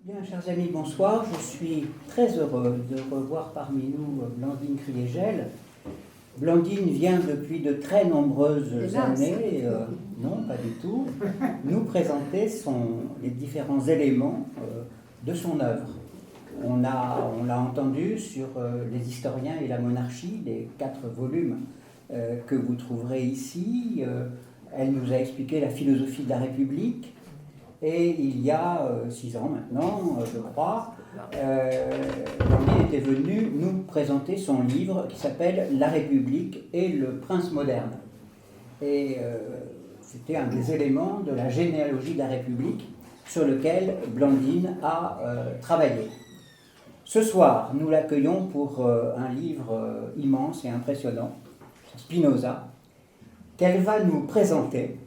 Bien, chers amis, bonsoir. Je suis très heureux de revoir parmi nous Blandine Kriégel. Blandine vient depuis de très nombreuses années, non pas du tout, nous présenter les différents éléments de son œuvre. On l'a entendu sur les historiens et la monarchie, les 4 volumes que vous trouverez ici. Elle nous a expliqué la philosophie de la République. Et il y a 6 ans maintenant, je crois, Blandine était venue nous présenter son livre qui s'appelle « La République et le prince moderne ». Et c'était un des éléments de la généalogie de la République sur lequel Blandine a travaillé. Ce soir, nous l'accueillons pour un livre immense et impressionnant, Spinoza, qu'elle va nous présenter.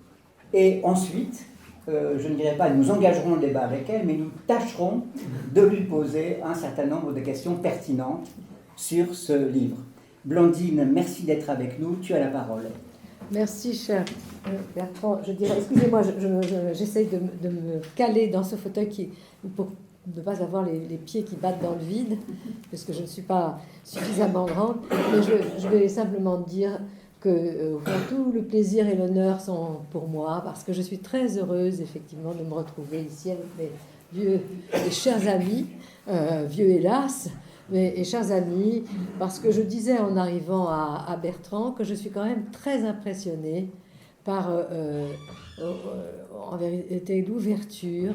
Et ensuite, je ne dirais pas nous engagerons le débat avec elle, mais nous tâcherons de lui poser un certain nombre de questions pertinentes sur ce livre. Blandine, merci d'être avec nous. Tu as la parole. Merci, cher Bertrand. Je dirais, excusez-moi, j'essaye de me caler dans ce fauteuil pour ne pas avoir les pieds qui battent dans le vide, parce que je ne suis pas suffisamment grande. Mais je vais simplement dire que tout le plaisir et l'honneur sont pour moi, parce que je suis très heureuse, effectivement, de me retrouver ici avec mes vieux et chers amis, vieux hélas, et chers amis, parce que je disais en arrivant à Bertrand que je suis quand même très impressionnée par, en vérité, l'ouverture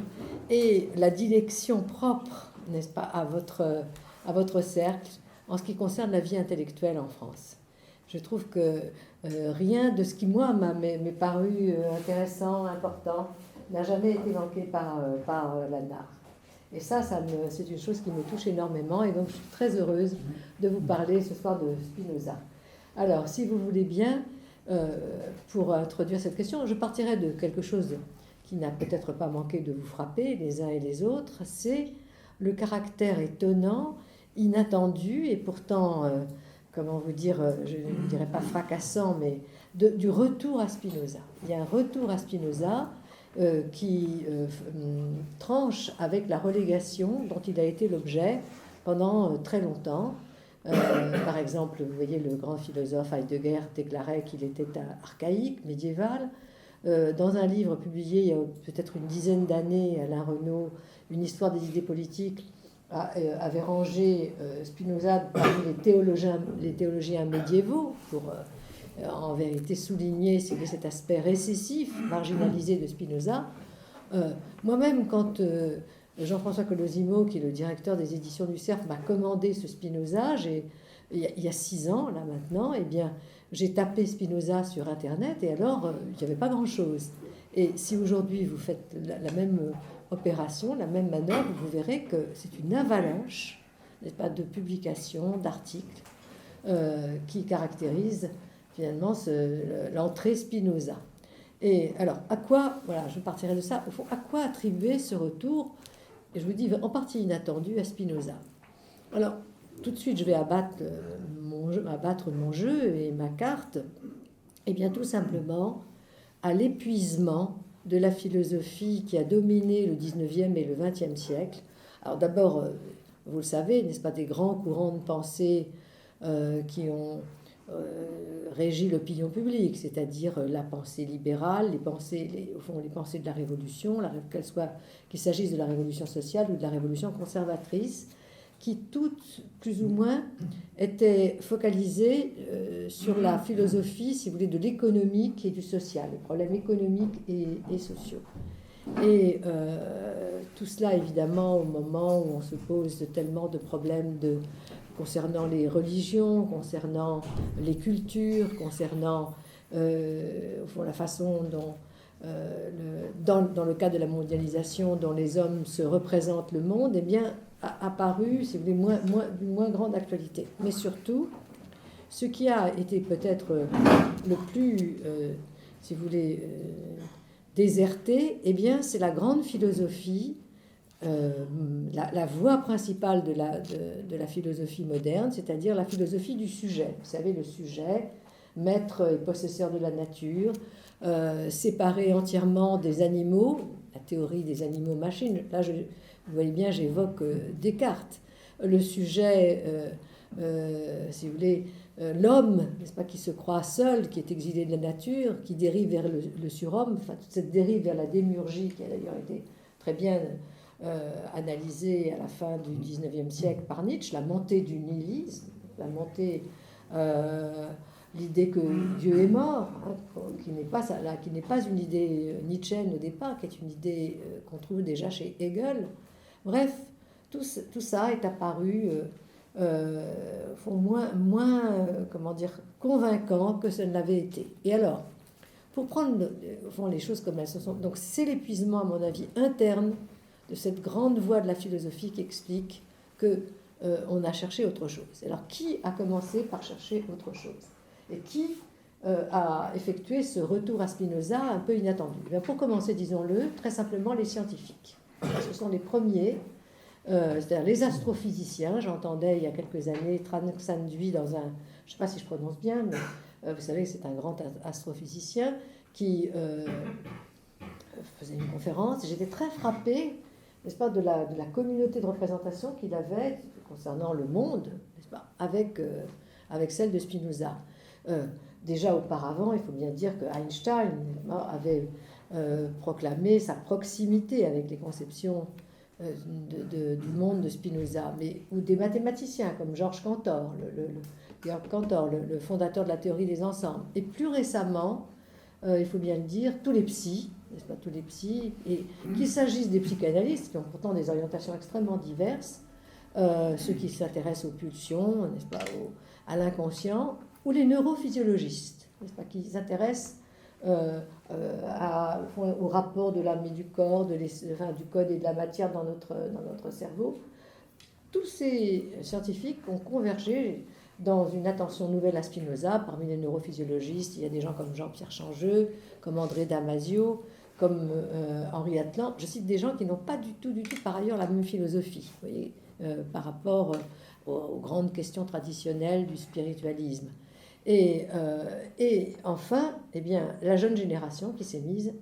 et la dilection propre, n'est-ce pas, à votre cercle, en ce qui concerne la vie intellectuelle en France. Je trouve que rien de ce qui, moi, m'est paru intéressant, important, n'a jamais été manqué par l'ANAR. Et ça c'est une chose qui me touche énormément. Et donc, je suis très heureuse de vous parler ce soir de Spinoza. Alors, si vous voulez bien, pour introduire cette question, je partirai de quelque chose qui n'a peut-être pas manqué de vous frapper, les uns et les autres. C'est le caractère étonnant, inattendu, et pourtant... comment vous dire, je ne dirais pas fracassant, mais du retour à Spinoza. Il y a un retour à Spinoza qui tranche avec la relégation dont il a été l'objet pendant très longtemps. Par exemple, vous voyez, le grand philosophe Heidegger déclarait qu'il était archaïque, médiéval. Dans un livre publié il y a peut-être une dizaine d'années, Alain Renaud, Une histoire des idées politiques, avait rangé Spinoza parmi les théologiens médiévaux pour en vérité souligner cet aspect récessif, marginalisé de Spinoza. Moi-même, quand Jean-François Colosimo, qui est le directeur des éditions du Cerf, m'a commandé ce Spinoza, il y a 6 ans, là maintenant, eh bien, j'ai tapé Spinoza sur Internet, et alors, il n'y avait pas grand-chose. Et si aujourd'hui, vous faites la même opération, la même manœuvre, vous verrez que c'est une avalanche, n'est-ce pas, de publications, d'articles qui caractérisent finalement l'entrée Spinoza. Et alors, à quoi, voilà, je partirai de ça, au fond, à quoi attribuer ce retour, et je vous dis en partie inattendu, à Spinoza. Alors, tout de suite, je vais abattre mon jeu et ma carte, et bien tout simplement à l'épuisement de la philosophie qui a dominé le 19e et le 20e siècle. Alors d'abord, vous le savez, n'est-ce pas, des grands courants de pensée qui ont régi l'opinion publique, c'est-à-dire la pensée libérale, les pensées de la Révolution, qu'il s'agisse de la Révolution sociale ou de la Révolution conservatrice, qui toutes, plus ou moins, étaient focalisées sur la philosophie, si vous voulez, de l'économique et du social, les problèmes économiques et sociaux. Et tout cela, évidemment, au moment où on se pose tellement de problèmes concernant les religions, concernant les cultures, concernant la façon dont, dans le cadre de la mondialisation, dont les hommes se représentent le monde, eh bien, a apparu, si vous voulez, moins grande actualité. Mais surtout, ce qui a été peut-être le plus, si vous voulez, déserté, eh bien, c'est la grande philosophie, la voie principale de la philosophie moderne, c'est-à-dire la philosophie du sujet. Vous savez, le sujet, maître et possesseur de la nature, séparé entièrement des animaux, la théorie des animaux-machines. Là, vous voyez bien, j'évoque Descartes. Le sujet, si vous voulez, l'homme, n'est-ce pas, qui se croit seul, qui est exilé de la nature, qui dérive vers le surhomme, enfin, toute cette dérive vers la démiurgie, qui a d'ailleurs été très bien analysée à la fin du XIXe siècle par Nietzsche, la montée du nihilisme, la montée... l'idée que Dieu est mort, hein, qui n'est pas une idée nietzschéenne au départ, qui est une idée qu'on trouve déjà chez Hegel. Bref, tout ça est apparu moins comment dire, convaincant que ce ne l'avait été. Et alors, pour prendre au fond, les choses comme elles se sont... Donc c'est l'épuisement, à mon avis, interne de cette grande voie de la philosophie qui explique que on a cherché autre chose. Alors, qui a commencé par chercher autre chose? Et qui a effectué ce retour à Spinoza un peu inattendu? Bien, pour commencer, disons-le, très simplement les scientifiques. Ce sont les premiers, c'est-à-dire les astrophysiciens. J'entendais il y a quelques années Tran Xuan Duy dans un... Je ne sais pas si je prononce bien, mais vous savez, c'est un grand astrophysicien qui faisait une conférence. J'étais très frappée, n'est-ce pas, de la communauté de représentation qu'il avait concernant le monde, n'est-ce pas, avec celle de Spinoza. Déjà auparavant, il faut bien dire que Einstein avait proclamé sa proximité avec les conceptions du monde de Spinoza, ou des mathématiciens comme Georges Cantor, Georg Cantor, le fondateur de la théorie des ensembles. Et plus récemment, il faut bien le dire, tous les psys, n'est-ce pas, tous les psys, et qu'il s'agisse des psychanalystes qui ont pourtant des orientations extrêmement diverses, ceux qui s'intéressent aux pulsions, n'est-ce pas, à l'inconscient, ou les neurophysiologistes, n'est-ce pas, qui s'intéressent au rapport de l'âme et du corps, du code et de la matière dans notre cerveau. Tous ces scientifiques ont convergé dans une attention nouvelle à Spinoza. Parmi les neurophysiologistes, il y a des gens comme Jean-Pierre Changeux, comme André Damasio, comme Henri Atlan. Je cite des gens qui n'ont pas du tout, par ailleurs, la même philosophie, vous voyez, par rapport aux grandes questions traditionnelles du spiritualisme. Et enfin, eh bien, la jeune génération qui s'est mise...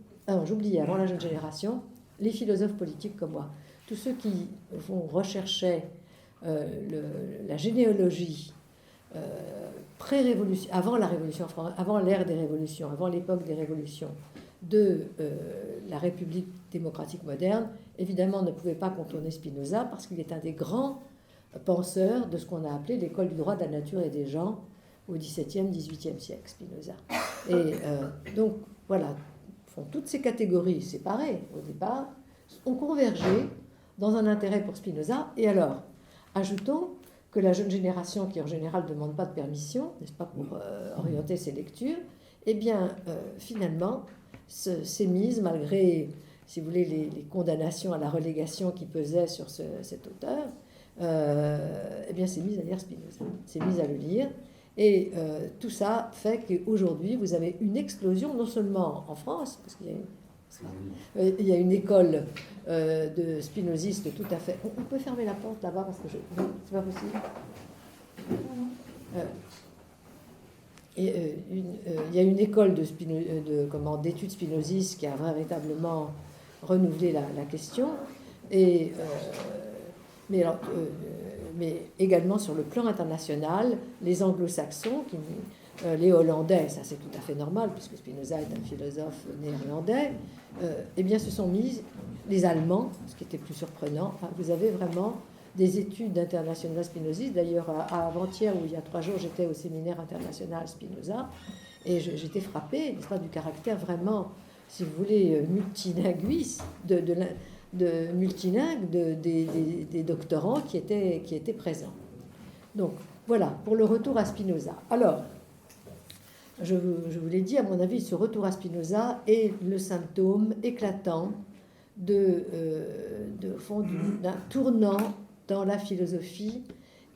j'oubliais, avant la jeune génération, les philosophes politiques comme moi. Tous ceux qui recherchaient la généalogie pré-révolution, avant la Révolution, avant l'ère des révolutions, avant l'époque des révolutions, de la République démocratique moderne, évidemment ne pouvaient pas contourner Spinoza parce qu'il est un des grands penseurs de ce qu'on a appelé l'école du droit de la nature et des gens au XVIIe, XVIIIe siècle, Spinoza. Et donc, voilà, toutes ces catégories séparées au départ ont convergé dans un intérêt pour Spinoza. Et alors, ajoutons que la jeune génération, qui en général ne demande pas de permission, n'est-ce pas, pour orienter ses lectures, eh bien, finalement, s'est mise, malgré, si vous voulez, les condamnations à la relégation qui pesaient sur cet auteur, eh bien, s'est mise à lire Spinoza, s'est mise à le lire. Et tout ça fait qu'aujourd'hui, vous avez une explosion, non seulement en France, parce qu'il y a une école de spinozistes tout à fait... On peut fermer la porte là-bas, parce que c'est pas possible. Il y a une école d'études spinozistes qui a véritablement renouvelé la question. Et... mais également sur le plan international, les anglo-saxons, les hollandais, ça c'est tout à fait normal, puisque Spinoza est un philosophe néerlandais, eh bien se sont mis, les Allemands, ce qui était plus surprenant. Enfin, vous avez vraiment des études internationales spinozistes. D'ailleurs, avant-hier, ou il y a 3 jours, j'étais au séminaire international Spinoza, et j'étais frappée, n'est-ce pas, du caractère vraiment, si vous voulez, multilinguiste, multilingue des doctorants qui étaient présents. Donc voilà, pour le retour à Spinoza. Alors, je vous l'ai dit, à mon avis, ce retour à Spinoza est le symptôme éclatant d'un tournant dans la philosophie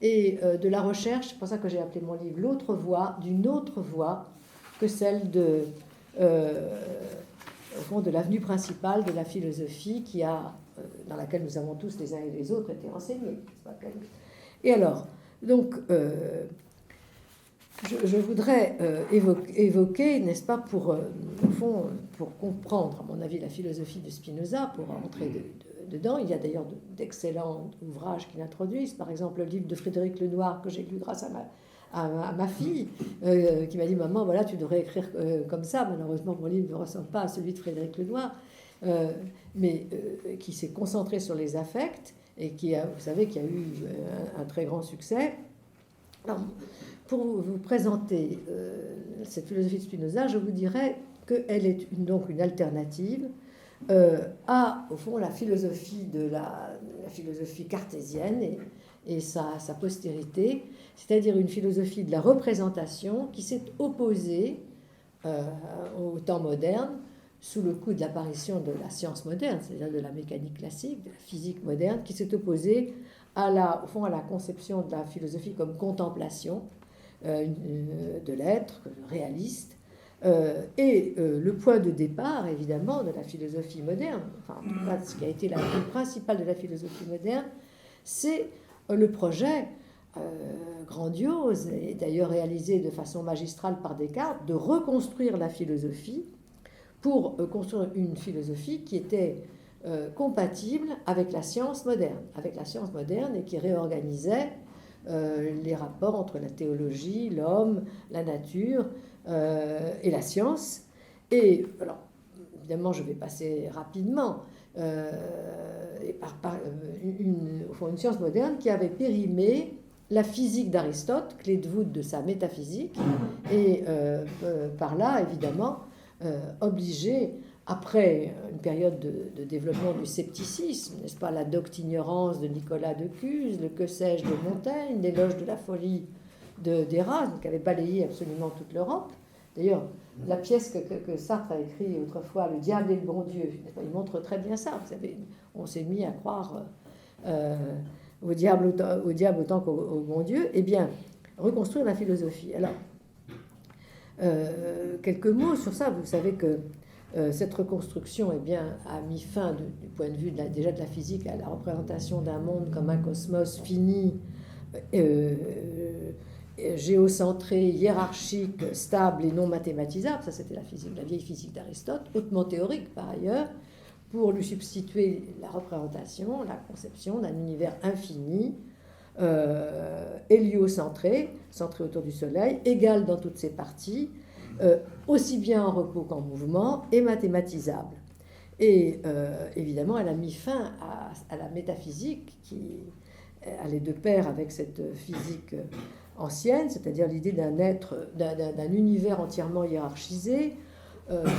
et de la recherche. C'est pour ça que j'ai appelé mon livre L'autre voie, d'une autre voie que celle de l'avenue principale de la philosophie dans laquelle nous avons tous les uns et les autres été enseignés. Et alors, donc, je voudrais évoquer, n'est-ce pas, au fond, pour comprendre, à mon avis, la philosophie de Spinoza, pour entrer dedans. Il y a d'ailleurs d'excellents ouvrages qui l'introduisent. Par exemple, le livre de Frédéric Lenoir, que j'ai lu grâce à ma fille, qui m'a dit « Maman, voilà, tu devrais écrire comme ça ». Malheureusement, mon livre ne ressemble pas à celui de Frédéric Lenoir, mais qui s'est concentré sur les affects et qui a, vous savez, qui a eu un très grand succès. Alors, pour vous présenter cette philosophie de Spinoza, je vous dirais qu'elle est donc une alternative à, au fond, la philosophie la philosophie cartésienne et sa postérité, c'est-à-dire une philosophie de la représentation qui s'est opposée au temps moderne sous le coup de l'apparition de la science moderne, c'est-à-dire de la mécanique classique, de la physique moderne, qui s'est opposée au fond, à la conception de la philosophie comme contemplation de l'être, réaliste, et le point de départ, évidemment, de la philosophie moderne, enfin, en tout cas, ce qui a été la ligne principale de la philosophie moderne, c'est le projet grandiose, et d'ailleurs réalisé de façon magistrale par Descartes, de reconstruire la philosophie pour construire une philosophie qui était compatible avec la science moderne et qui réorganisait les rapports entre la théologie, l'homme, la nature et la science. Et alors, évidemment, je vais passer rapidement une science moderne qui avait périmé la physique d'Aristote, clé de voûte de sa métaphysique, et par là, évidemment, obligé, après une période de développement du scepticisme, n'est-ce pas, la docte-ignorance de Nicolas de Cuse, le que sais-je de Montaigne, l'éloge de la folie d'Erasme, qui avait balayé absolument toute l'Europe. D'ailleurs, la pièce que Sartre a écrite autrefois, Le diable et le bon Dieu, il montre très bien ça. Vous savez, on s'est mis à croire au diable autant qu'au bon Dieu. Eh bien, reconstruire la philosophie. Alors, quelques mots sur ça. Vous savez que cette reconstruction a mis fin, du point de vue déjà de la physique, à la représentation d'un monde comme un cosmos fini, géocentré, hiérarchique, stable et non mathématisable. Ça, c'était la vieille physique d'Aristote, hautement théorique par ailleurs, pour lui substituer la représentation, la conception d'un univers infini, héliocentré, centré autour du Soleil, égal dans toutes ses parties, aussi bien en repos qu'en mouvement, et mathématisable. Et évidemment, elle a mis fin à la métaphysique qui allait de pair avec cette physique ancienne, c'est-à-dire l'idée d'un univers entièrement hiérarchisé,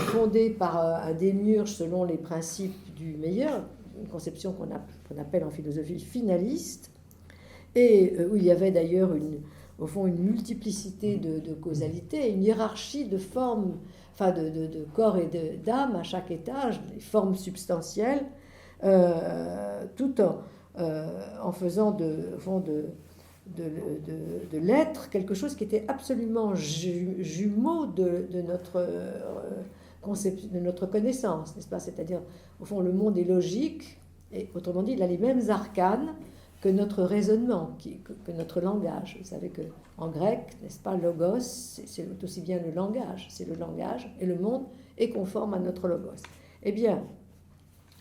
fondé par un démiurge selon les principes du meilleur, une conception qu'on appelle en philosophie finaliste, et où il y avait d'ailleurs au fond une multiplicité de causalités, une hiérarchie de formes, enfin de corps et d'âme à chaque étage, des formes substantielles, tout en faisant de l'être quelque chose qui était absolument jumeau de notre connaissance, n'est-ce pas? C'est-à-dire, au fond, le monde est logique, et autrement dit, il a les mêmes arcanes que notre raisonnement, que notre langage. Vous savez qu'en grec, n'est-ce pas, logos, c'est aussi bien le langage, c'est le langage, et le monde est conforme à notre logos. Eh bien,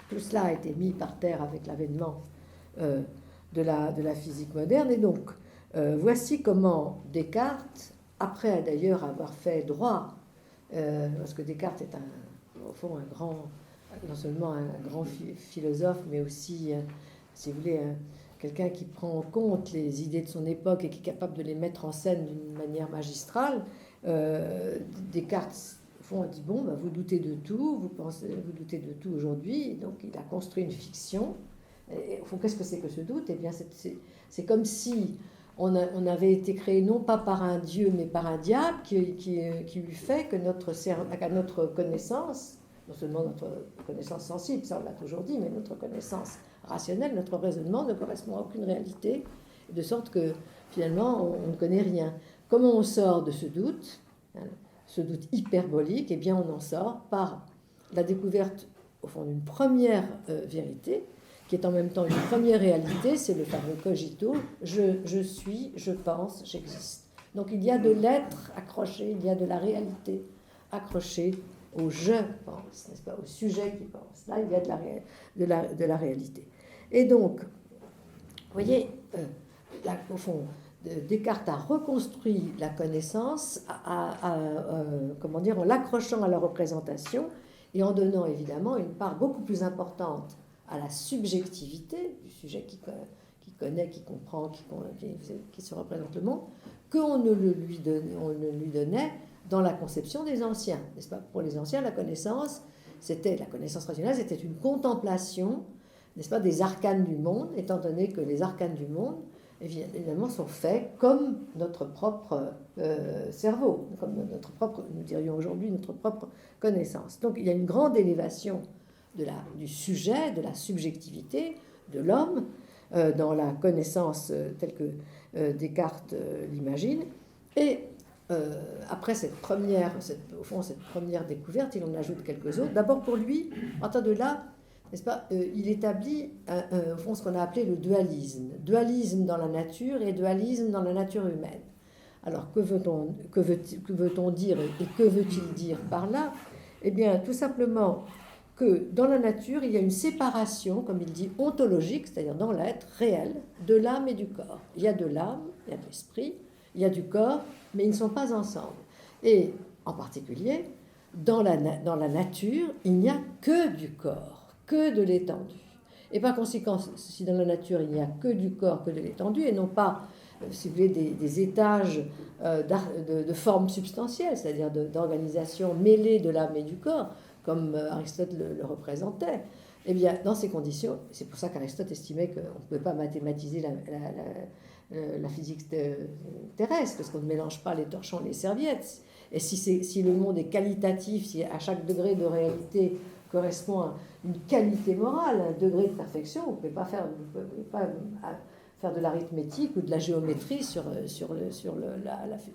tout cela a été mis par terre avec l'avènement de la physique moderne, et donc, voici comment Descartes, après d'ailleurs avoir fait droit, parce que Descartes est au fond un grand, non seulement un grand philosophe, mais aussi, si vous voulez, quelqu'un qui prend en compte les idées de son époque et qui est capable de les mettre en scène d'une manière magistrale. Descartes, au fond, a dit, bon, vous doutez de tout, vous doutez de tout aujourd'hui, donc il a construit une fiction. Et, au fond, qu'est-ce que c'est que ce doute? Eh bien, c'est comme si on avait été créé non pas par un dieu, mais par un diable qui lui fait que notre connaissance, non seulement notre connaissance sensible, ça on l'a toujours dit, mais notre connaissance rationnelle, notre raisonnement ne correspond à aucune réalité, de sorte que finalement on ne connaît rien. Comment on sort de ce doute hyperbolique? Eh bien, on en sort par la découverte, au fond, d'une première vérité, qui est en même temps une première réalité, c'est le fameux cogito, je suis, je pense, j'existe. Donc il y a de l'être accroché, il y a de la réalité accrochée au je pense, n'est-ce pas, au sujet qui pense. Là, il y a de la réalité. Et donc, vous voyez, là, au fond, Descartes a reconstruit la connaissance comment dire, en l'accrochant à la représentation et en donnant évidemment une part beaucoup plus importante à la subjectivité du sujet qui connaît, qui comprend, qui se représente le monde, qu'on ne lui donnait dans la conception des anciens, n'est-ce pas? Pour les anciens, la connaissance rationnelle, c'était une contemplation, n'est-ce pas, des arcanes du monde, étant donné que les arcanes du monde, évidemment, sont faits comme notre propre cerveau, comme notre propre, nous dirions aujourd'hui, notre propre connaissance. Donc, il y a une grande élévation du sujet, de la subjectivité de l'homme dans la connaissance telle que Descartes l'imagine. Et après cette première découverte, il en ajoute quelques autres. D'abord pour lui, à partir de là, n'est-ce pas, il établit au fond ce qu'on a appelé le dualisme. Dualisme dans la nature et dualisme dans la nature humaine. Alors que veut-on dire et que veut-il dire par là? Eh bien, tout simplement que dans la nature, il y a une séparation, comme il dit, ontologique, c'est-à-dire dans l'être réel, de l'âme et du corps. Il y a de l'âme, il y a de l'esprit, il y a du corps, mais ils ne sont pas ensemble. Et en particulier, dans la nature, il n'y a que du corps, que de l'étendue. Et par conséquent, si dans la nature, il n'y a que du corps, que de l'étendue, et non pas, si vous voulez, des étages de formes substantielles, c'est-à-dire d'organisation mêlée de l'âme et du corps, comme Aristote le représentait, eh bien, dans ces conditions, c'est pour ça qu'Aristote estimait qu'on ne pouvait pas mathématiser la physique terrestre, parce qu'on ne mélange pas les torchons et les serviettes. Et si le monde est qualitatif, si à chaque degré de réalité correspond à une qualité morale, un degré de perfection, vous ne pouvez pas faire de l'arithmétique ou de la géométrie sur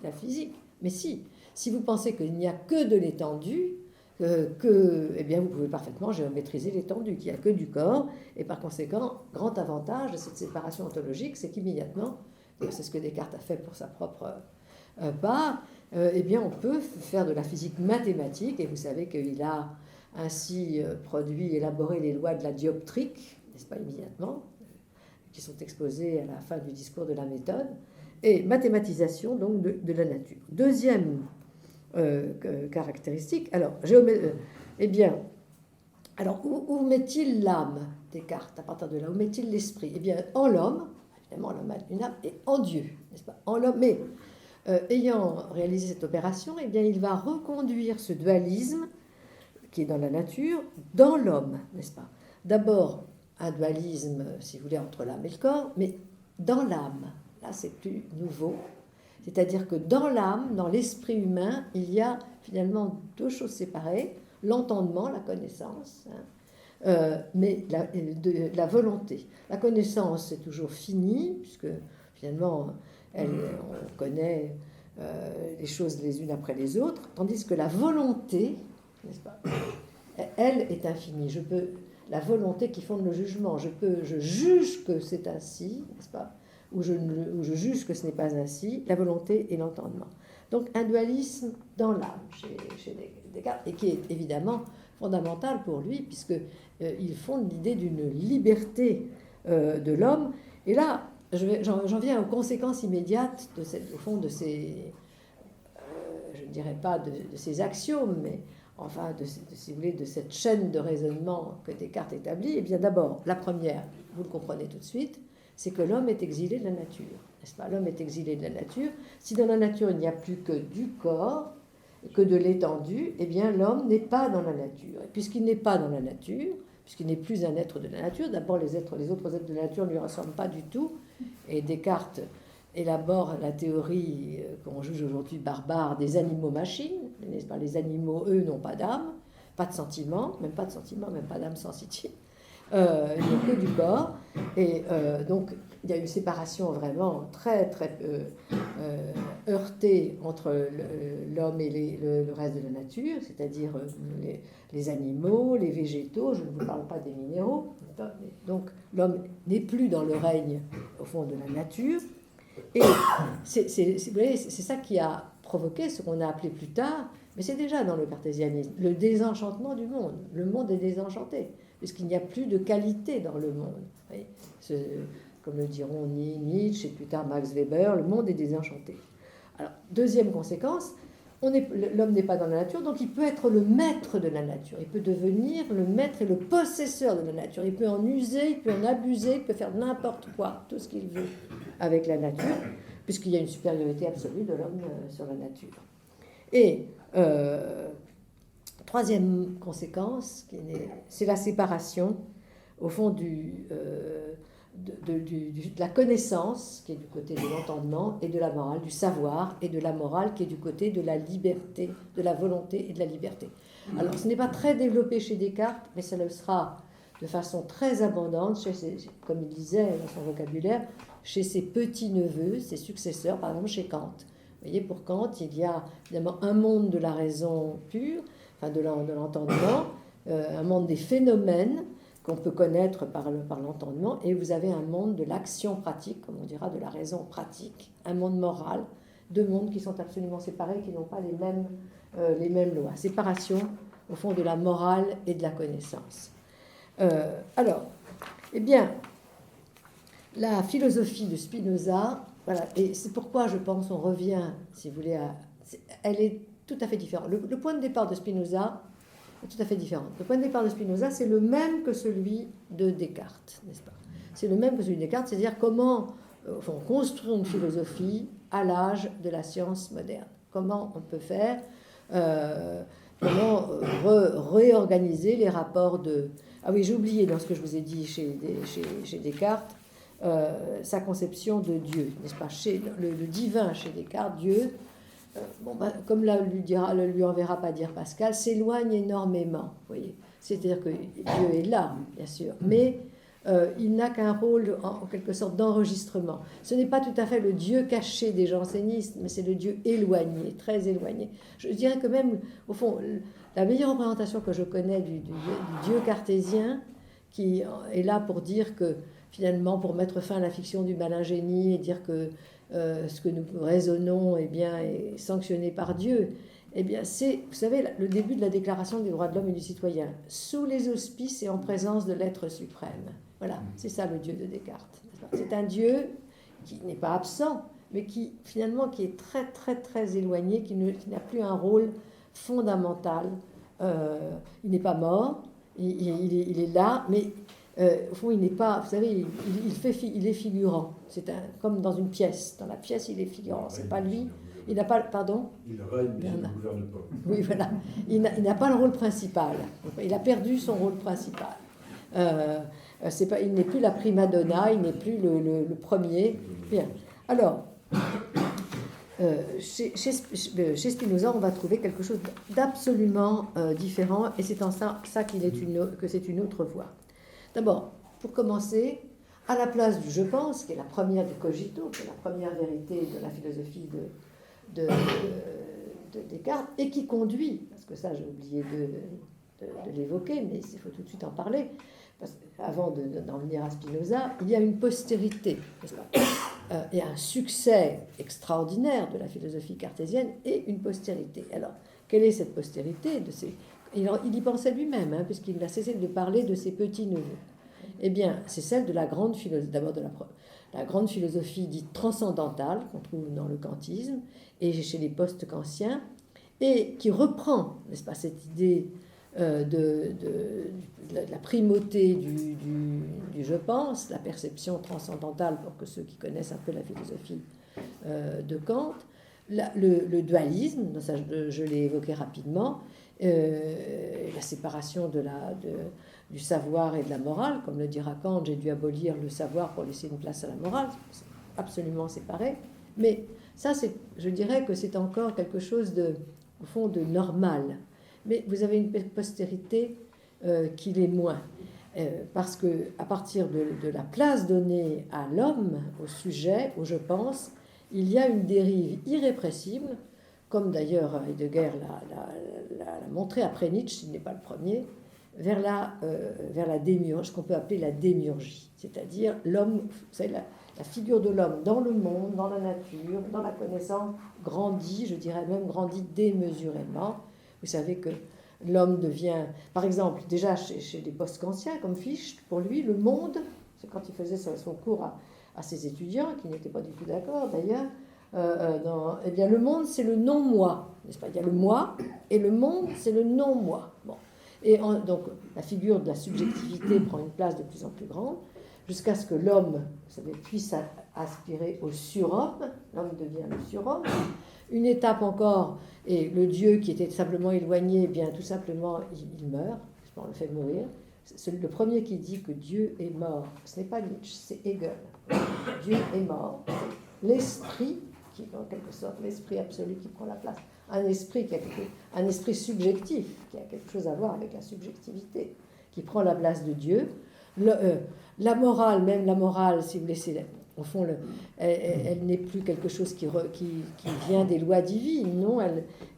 la physique. Mais si vous pensez qu'il n'y a que de l'étendue, eh bien, vous pouvez parfaitement géométriser l'étendue, qu'il n'y a que du corps, et par conséquent, grand avantage de cette séparation ontologique, c'est qu'immédiatement, c'est ce que Descartes a fait pour sa propre part, eh bien, on peut faire de la physique mathématique, et vous savez qu'il a ainsi élaboré les lois de la dioptrique, n'est-ce pas, immédiatement, qui sont exposées à la fin du discours de la méthode, et mathématisation donc de la nature. Deuxième caractéristique. Alors, eh bien, alors où met-il l'âme, Descartes, à partir de là? Où met-il l'esprit? Eh bien, en l'homme, évidemment, l'homme a une âme, et en Dieu, n'est-ce pas? En l'homme, mais ayant réalisé cette opération, eh bien, il va reconduire ce dualisme qui est dans la nature, dans l'homme, n'est-ce pas? D'abord, un dualisme, si vous voulez, entre l'âme et le corps, mais dans l'âme. Là, c'est plus nouveau. C'est-à-dire que dans l'âme, dans l'esprit humain, il y a finalement deux choses séparées, l'entendement, la connaissance, mais la volonté. La connaissance, c'est toujours fini, puisque finalement, on connaît les choses les unes après les autres, tandis que la volonté, n'est-ce pas, elle est infinie. La volonté qui fonde le jugement, je juge que c'est ainsi, n'est-ce pas, ou je juge que ce n'est pas ainsi, la volonté et l'entendement. Donc un dualisme dans l'âme chez Descartes, et qui est évidemment fondamental pour lui, puisqu'il fonde l'idée d'une liberté de l'homme. Et là, j'en viens aux conséquences immédiates au fond de ces, je ne dirais pas de ces axiomes, mais enfin, si vous voulez, de cette chaîne de raisonnement que Descartes établit. Eh bien d'abord, la première, vous le comprenez tout de suite, c'est que l'homme est exilé de la nature, n'est-ce pas? L'homme est exilé de la nature. Si dans la nature, il n'y a plus que du corps, que de l'étendue, eh bien l'homme n'est pas dans la nature. Et puisqu'il n'est pas dans la nature, puisqu'il n'est plus un être de la nature, d'abord les autres êtres de la nature ne lui ressemblent pas du tout, et Descartes élabore la théorie qu'on juge aujourd'hui barbare des animaux-machines, n'est-ce pas? Les animaux, eux, n'ont pas d'âme, pas de sentiment, même pas d'âme sensitive. Il n'y a que du corps, et donc il y a une séparation vraiment très très heurtée entre l'homme et le reste de la nature, c'est-à-dire les animaux, les végétaux, je ne vous parle pas des minéraux. Donc l'homme n'est plus dans le règne au fond de la nature, Et vous voyez, c'est ça qui a provoqué ce qu'on a appelé plus tard, mais c'est déjà dans le cartésianisme, le désenchantement du monde. Le monde est désenchanté, puisqu'il n'y a plus de qualité dans le monde. Vous voyez, comme le diront Nietzsche et plus tard Max Weber, le monde est désenchanté. Alors, deuxième conséquence, l'homme n'est pas dans la nature, donc il peut être le maître de la nature. Il peut devenir le maître et le possesseur de la nature. Il peut en user, il peut en abuser, il peut faire n'importe quoi, tout ce qu'il veut avec la nature, puisqu'il y a une supériorité absolue de l'homme sur la nature. Et troisième conséquence, c'est la séparation, au fond, de la connaissance, qui est du côté de l'entendement, et de la morale, du savoir, et de la morale, qui est du côté de la liberté, de la volonté et de la liberté. Alors, ce n'est pas très développé chez Descartes, mais ça le sera de façon très abondante, comme il disait dans son vocabulaire, chez ses petits-neveux, ses successeurs, par exemple chez Kant. Vous voyez, pour Kant, il y a évidemment un monde de la raison pure, enfin de l'entendement, un monde des phénomènes, qu'on peut connaître par l'entendement, et vous avez un monde de l'action pratique, comme on dira, de la raison pratique, un monde moral, deux mondes qui sont absolument séparés, qui n'ont pas les mêmes lois. Séparation, au fond, de la morale et de la connaissance. Alors, eh bien, la philosophie de Spinoza, voilà, et c'est pourquoi je pense on revient, si vous voulez, elle est tout à fait différente. Le point de départ de Spinoza est tout à fait différent. Le point de départ de Spinoza, c'est le même que celui de Descartes, n'est-ce pas? C'est le même que celui de Descartes, c'est-à-dire comment on construit une philosophie à l'âge de la science moderne. Comment on peut faire, comment réorganiser les rapports de... Ah oui, j'ai oublié dans ce que je vous ai dit chez Descartes, sa conception de Dieu, n'est-ce pas? Chez le divin chez Descartes, Dieu, comme lui enverra pas dire Pascal, s'éloigne énormément. Vous voyez, c'est-à-dire que Dieu est là, bien sûr, mais il n'a qu'un rôle en quelque sorte d'enregistrement. Ce n'est pas tout à fait le Dieu caché des jansénistes, mais c'est le Dieu éloigné, très éloigné. Je dirais que même, au fond, la meilleure représentation que je connais du Dieu cartésien, qui est là pour dire que finalement, pour mettre fin à la fiction du malin génie et dire que ce que nous raisonnons est sanctionné par Dieu, eh bien, c'est, vous savez, le début de la Déclaration des droits de l'homme et du citoyen, sous les auspices et en présence de l'être suprême. Voilà, c'est ça le Dieu de Descartes. C'est un Dieu qui n'est pas absent, mais qui finalement qui est très très très éloigné, qui n'a plus un rôle fondamental. Il n'est pas mort, il est là, mais au fond, il n'est pas, vous savez, il est figurant. C'est comme dans une pièce. Dans la pièce, il est figurant. C'est pas lui. Il n'a pas, pardon. Il règne, mais il ne gouverne pas. Oui, voilà. Il n'a pas le rôle principal. Il a perdu son rôle principal. Il n'est plus la prima donna. Il n'est plus le premier. Bien. Alors, chez Spinoza, on va trouver quelque chose d'absolument différent, et c'est en ça que c'est une autre voie. D'abord, pour commencer, à la place du je pense, qui est la première du cogito, qui est la première vérité de la philosophie de Descartes, et qui conduit, parce que ça j'ai oublié de l'évoquer, mais il faut tout de suite en parler, parce qu'avant d'en venir à Spinoza, il y a une postérité, n'est-ce pas? Il y a un succès extraordinaire de la philosophie cartésienne et une postérité. Alors, quelle est cette postérité il y pensait lui-même, puisqu'il n'a cessé de parler de ses petits-neveux. Eh bien, c'est celle de la grande philosophie, d'abord de la grande philosophie dite transcendantale, qu'on trouve dans le kantisme et chez les post-kantiens, et qui reprend, n'est-ce pas, cette idée de la primauté du je pense, la perception transcendantale, pour que ceux qui connaissent un peu la philosophie de Kant, le dualisme, ça je l'ai évoqué rapidement, la séparation du savoir et de la morale, comme le dira Kant, j'ai dû abolir le savoir pour laisser une place à la morale, c'est absolument séparé, mais ça, je dirais que c'est encore quelque chose au fond, de normal, mais vous avez une postérité qui l'est moins, parce que à partir de la place donnée à l'homme, au sujet, au je pense, il y a une dérive irrépressible, comme d'ailleurs Heidegger l'a montré après Nietzsche, il n'est pas le premier, vers la démiurge, ce qu'on peut appeler la démiurgie, c'est-à-dire l'homme, vous savez, la figure de l'homme dans le monde, dans la nature, dans la connaissance, grandit, je dirais même grandit démesurément. Vous savez que l'homme devient, par exemple, déjà chez des post-kantiens comme Fichte, pour lui, le monde, c'est quand il faisait son cours à ses étudiants, qui n'étaient pas du tout d'accord d'ailleurs, eh bien le monde c'est le non-moi, n'est-ce pas? Il y a le moi, et le monde c'est le non-moi. Bon. Donc la figure de la subjectivité prend une place de plus en plus grande, jusqu'à ce que l'homme, vous savez, puisse aspirer au surhomme, l'homme devient le surhomme. Une étape encore, et le Dieu qui était simplement éloigné, eh bien tout simplement il meurt, on le fait mourir. Le premier qui dit que Dieu est mort, ce n'est pas Nietzsche, c'est Hegel. Dieu est mort, c'est l'esprit qui, en quelque sorte, l'esprit absolu qui prend la place. Un esprit un esprit subjectif, qui a quelque chose à voir avec la subjectivité, qui prend la place de Dieu. La morale, même la morale, si vous laissez, au fond, elle n'est plus quelque chose qui vient des lois divines, non,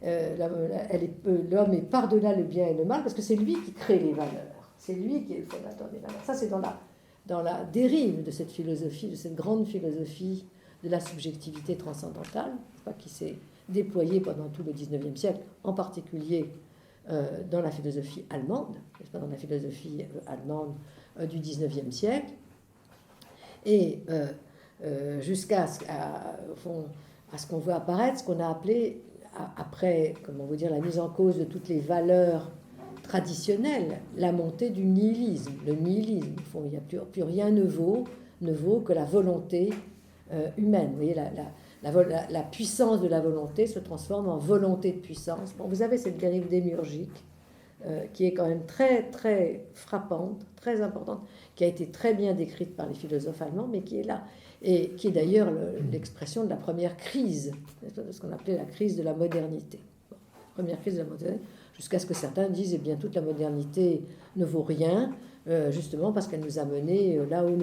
l'homme est par-delà le bien et le mal, parce que c'est lui qui crée les valeurs. C'est lui qui est le fondateur des valeurs. Ça, c'est dans la dérive de cette philosophie, de cette grande philosophie de la subjectivité transcendantale, qui s'est déployée pendant tout le XIXe siècle, en particulier dans la philosophie allemande, dans la philosophie allemande du XIXe siècle, et jusqu'à ce qu'on voit apparaître ce qu'on a appelé, après, comment vous dire, la mise en cause de toutes les valeurs traditionnelle, la montée du nihilisme. Le nihilisme, il n'y a plus rien ne vaut que la volonté humaine. Vous voyez, la puissance de la volonté se transforme en volonté de puissance. Bon, vous avez cette dérive démiurgique qui est quand même très, très frappante, très importante, qui a été très bien décrite par les philosophes allemands, mais qui est là, et qui est d'ailleurs l'expression de la première crise, de ce qu'on appelait la crise de la modernité. Bon, première crise de la modernité, jusqu'à ce que certains disent, eh bien, toute la modernité ne vaut rien, justement parce qu'elle nous a menés là où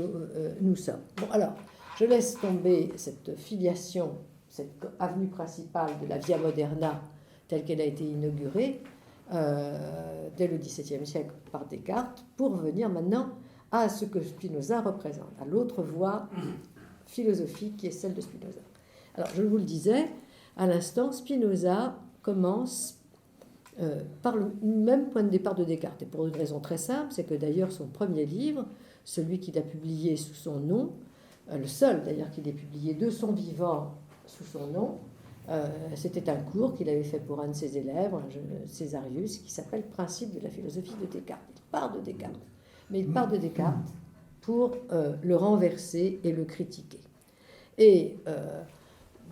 nous sommes. Bon, alors, je laisse tomber cette filiation, cette avenue principale de la Via Moderna, telle qu'elle a été inaugurée dès le XVIIe siècle par Descartes, pour venir maintenant à ce que Spinoza représente, à l'autre voie philosophique qui est celle de Spinoza. Alors, je vous le disais, à l'instant, Spinoza commence par le même point de départ de Descartes, et pour une raison très simple, c'est que d'ailleurs son premier livre, celui qu'il a publié sous son nom, le seul d'ailleurs qu'il ait publié de son vivant sous son nom, c'était un cours qu'il avait fait pour un de ses élèves, Césarius, qui s'appelle Principe de la philosophie de Descartes. Il part de Descartes, mais il part de Descartes pour le renverser et le critiquer. Et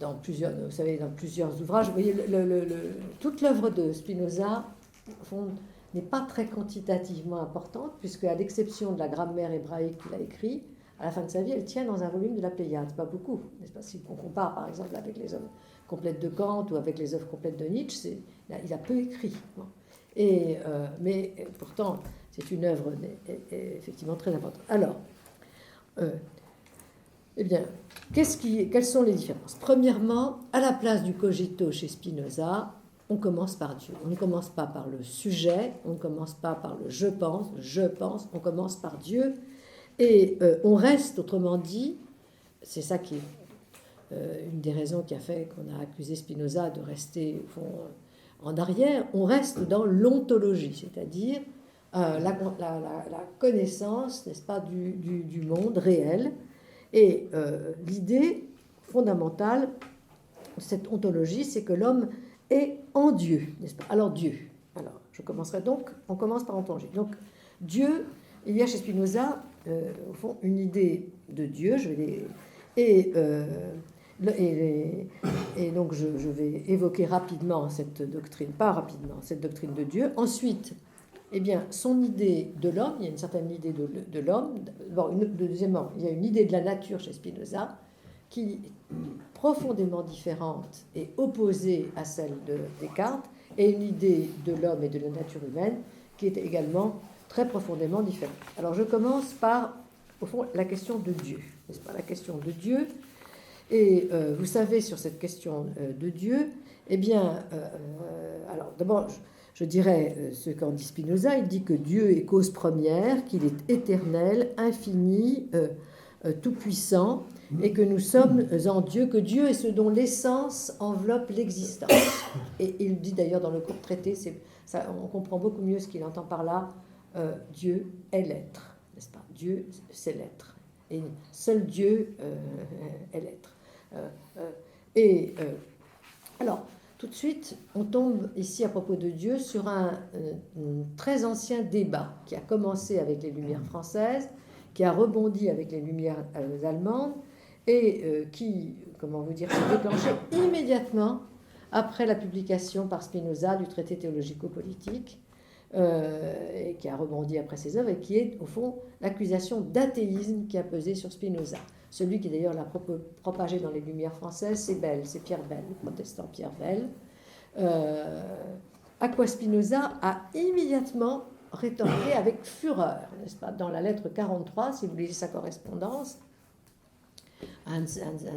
dans plusieurs ouvrages, vous voyez, toute l'œuvre de Spinoza n'est pas très quantitativement importante, puisque à l'exception de la grammaire hébraïque qu'il a écrit, à la fin de sa vie, elle tient dans un volume de la Pléiade. Pas beaucoup, n'est-ce pas? Si on compare par exemple avec les œuvres complètes de Kant ou avec les œuvres complètes de Nietzsche, il a peu écrit. Bon. Mais pourtant, c'est une œuvre effectivement très importante. Alors, eh bien, quelles sont les différences? Premièrement, à la place du cogito chez Spinoza, on commence par Dieu. On ne commence pas par le sujet, on ne commence pas par le je pense, on commence par Dieu. Et on reste, autrement dit, c'est ça qui est une des raisons qui a fait qu'on a accusé Spinoza de rester au fond, en arrière, on reste dans l'ontologie, c'est-à-dire la connaissance, n'est-ce pas, du monde réel. Et l'idée fondamentale de cette ontologie, c'est que l'homme est en Dieu, n'est-ce pas? Alors Dieu, alors je commencerai donc, on commence par ontologie. Donc Dieu, il y a chez Spinoza, au fond, une idée de Dieu, et donc je vais évoquer rapidement cette doctrine, pas rapidement, cette doctrine de Dieu. Ensuite, eh bien, son idée de l'homme, il y a une certaine idée de l'homme. Bon, deuxièmement, il y a une idée de la nature chez Spinoza qui est profondément différente et opposée à celle de Descartes, et une idée de l'homme et de la nature humaine qui est également très profondément différente. Alors, je commence par, au fond, la question de Dieu, n'est-ce pas? La question de Dieu. Et vous savez, sur cette question de Dieu, eh bien, alors d'abord, je dirais ce qu'en dit Spinoza. Il dit que Dieu est cause première, qu'il est éternel, infini, tout-puissant, et que nous sommes en Dieu, que Dieu est ce dont l'essence enveloppe l'existence. Et il dit d'ailleurs dans le court traité, ça, on comprend beaucoup mieux ce qu'il entend par là, Dieu est l'être, n'est-ce pas? Dieu, c'est l'être. Et seul Dieu est l'être. Alors, tout de suite, on tombe ici à propos de Dieu sur un très ancien débat qui a commencé avec les Lumières françaises, qui a rebondi avec les Lumières allemandes et qui, comment vous dire, s'est déclenché immédiatement après la publication par Spinoza du traité théologico-politique, et qui a rebondi après ses œuvres, et qui est au fond l'accusation d'athéisme qui a pesé sur Spinoza. Celui qui d'ailleurs l'a propagé dans les Lumières françaises, c'est Bell, c'est Pierre Bell, le protestant Pierre Bell. À quoi Spinoza a immédiatement rétorqué avec fureur, n'est-ce pas? Dans la lettre 43, si vous lisez sa correspondance, un de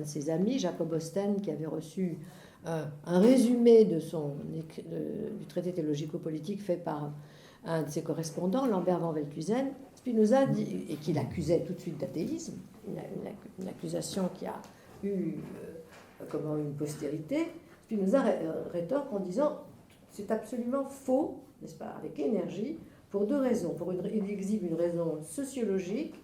ses amis, Jacob Osten, qui avait reçu un résumé du traité théologico-politique fait par un de ses correspondants, Lambert van Velthuizen, Spinoza dit, et qui l'accusait tout de suite d'athéisme, une accusation qui a eu une postérité. Spinoza rétorque en disant c'est absolument faux, n'est-ce pas, avec énergie, pour deux raisons. Il exhibe une raison sociologique.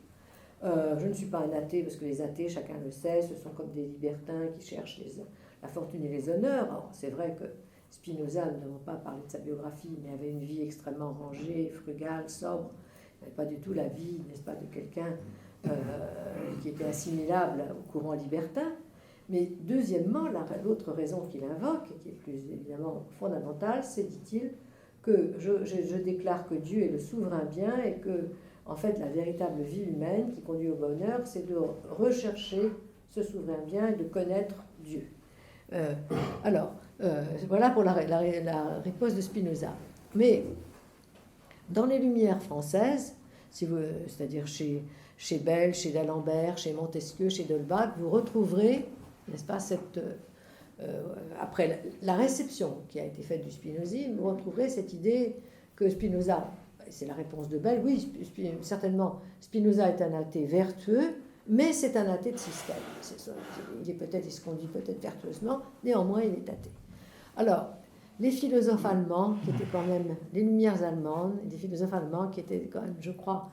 Je ne suis pas un athée, parce que les athées, chacun le sait, ce sont comme des libertins qui cherchent la fortune et les honneurs. Alors, c'est vrai que Spinoza, nous n'avons pas parlé de sa biographie, mais avait une vie extrêmement rangée, frugale, sobre. Il n'avait pas du tout la vie, n'est-ce pas, de quelqu'un qui était assimilable au courant libertin. Mais deuxièmement, l'autre raison qu'il invoque, et qui est plus évidemment fondamentale, c'est, dit-il, que je déclare que Dieu est le souverain bien et que, en fait, la véritable vie humaine qui conduit au bonheur, c'est de rechercher ce souverain bien et de connaître Dieu. Voilà pour la réponse de Spinoza. Mais dans les Lumières françaises, c'est-à-dire chez Bell, chez d'Alembert, chez Montesquieu, chez D'Holbach, vous retrouverez, n'est-ce pas, après la réception qui a été faite du spinozisme, vous retrouverez cette idée que Spinoza, c'est la réponse de Bell, oui, certainement, Spinoza est un athée vertueux, mais c'est un athée de système. Il se conduit peut-être vertueusement, néanmoins il est athée. Alors, les philosophes allemands, qui étaient quand même les Lumières allemandes, des philosophes allemands qui étaient quand même, je crois,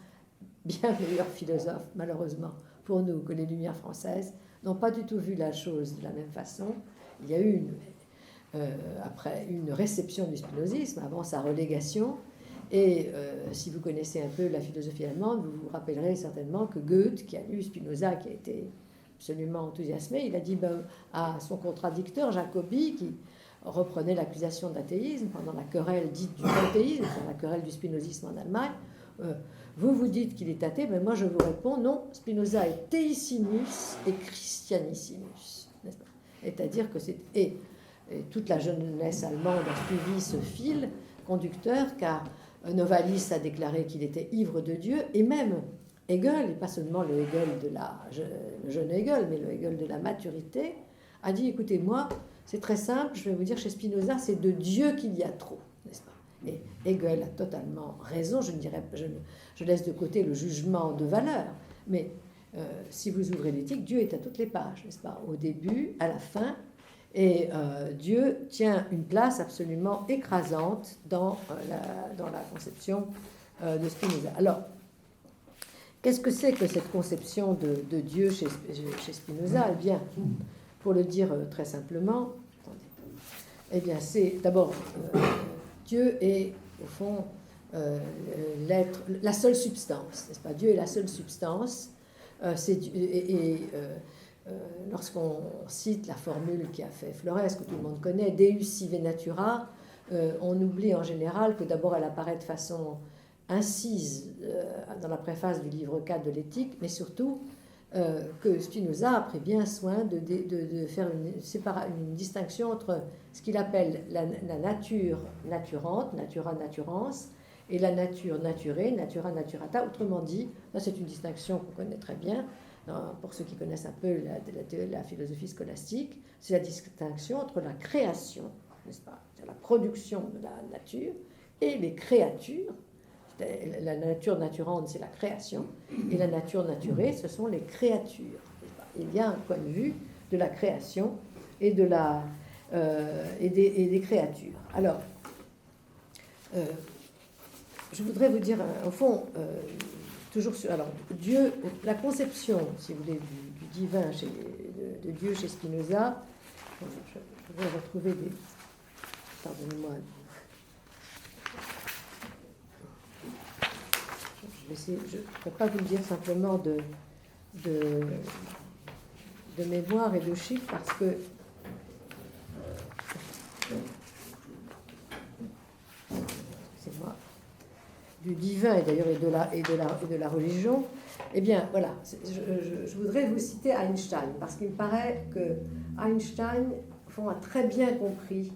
bien meilleurs philosophes, malheureusement, pour nous, que les Lumières françaises, n'ont pas du tout vu la chose de la même façon. Il y a eu après une réception du spinozisme, avant sa relégation, et si vous connaissez un peu la philosophie allemande, vous vous rappellerez certainement que Goethe, qui a lu Spinoza, qui a été absolument enthousiasmé, il a dit à son contradicteur Jacobi, qui reprenait l'accusation d'athéisme pendant la querelle dite du panthéisme, la querelle du spinozisme en Allemagne, vous dites qu'il est athée, mais moi je vous réponds, non, Spinoza est théissimus et christianissimus. C'est-à-dire que et toute la jeunesse allemande a suivi ce fil conducteur, car Novalis a déclaré qu'il était ivre de Dieu, et même Hegel, et pas seulement le jeune Hegel, mais le Hegel de la maturité, a dit, écoutez, moi, c'est très simple, je vais vous dire, chez Spinoza, c'est de Dieu qu'il y a trop, n'est-ce pas? Et Hegel a totalement raison, je laisse de côté le jugement de valeur, mais si vous ouvrez l'éthique, Dieu est à toutes les pages, n'est-ce pas? Au début, à la fin, et Dieu tient une place absolument écrasante dans la conception de Spinoza. Alors, qu'est-ce que c'est que cette conception de Dieu chez Spinoza? Eh bien, pour le dire très simplement, eh bien, c'est d'abord Dieu est au fond l'être, la seule substance, n'est-ce pas? Dieu est la seule substance. Lorsqu'on cite la formule qui a fait Flores, que tout le monde connaît, Deus sive natura, on oublie en général que d'abord elle apparaît de façon incise dans la préface du livre 4 de l'éthique, mais surtout que Spinoza a pris bien soin de faire une distinction entre ce qu'il appelle la nature naturante, natura naturans, et la nature naturée, natura naturata. Autrement dit, là c'est une distinction qu'on connaît très bien, pour ceux qui connaissent un peu la philosophie scolastique, c'est la distinction entre la création, n'est-ce pas, c'est la production de la nature, et les créatures. La nature naturante, c'est la création, et la nature naturée, ce sont les créatures. Il y a un point de vue de la création et, et des créatures. Alors, je voudrais vous dire, au fond, toujours sur... Alors, Dieu, la conception, si vous voulez, du divin de Dieu chez Spinoza, je vais retrouver des... Pardonnez-moi. Je ne peux pas vous le dire simplement de mémoire et de chiffres parce que c'est moi du divin et d'ailleurs et de la religion. Eh bien voilà, je voudrais vous citer Einstein parce qu'il me paraît que Einstein a très bien compris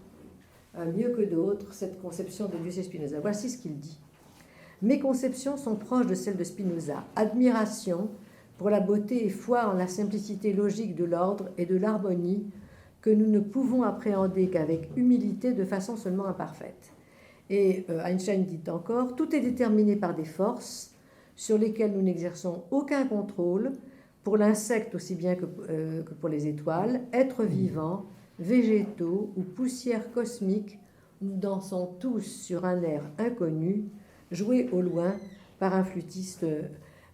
mieux que d'autres cette conception de Dieu chez Spinoza. Voici ce qu'il dit. Mes conceptions sont proches de celles de Spinoza. Admiration pour la beauté et foi en la simplicité logique de l'ordre et de l'harmonie que nous ne pouvons appréhender qu'avec humilité de façon seulement imparfaite. Et Einstein dit encore, tout est déterminé par des forces sur lesquelles nous n'exerçons aucun contrôle, pour l'insecte aussi bien que pour les étoiles, êtres vivants, végétaux ou poussière cosmique, nous dansons tous sur un air inconnu, joué au loin par un flûtiste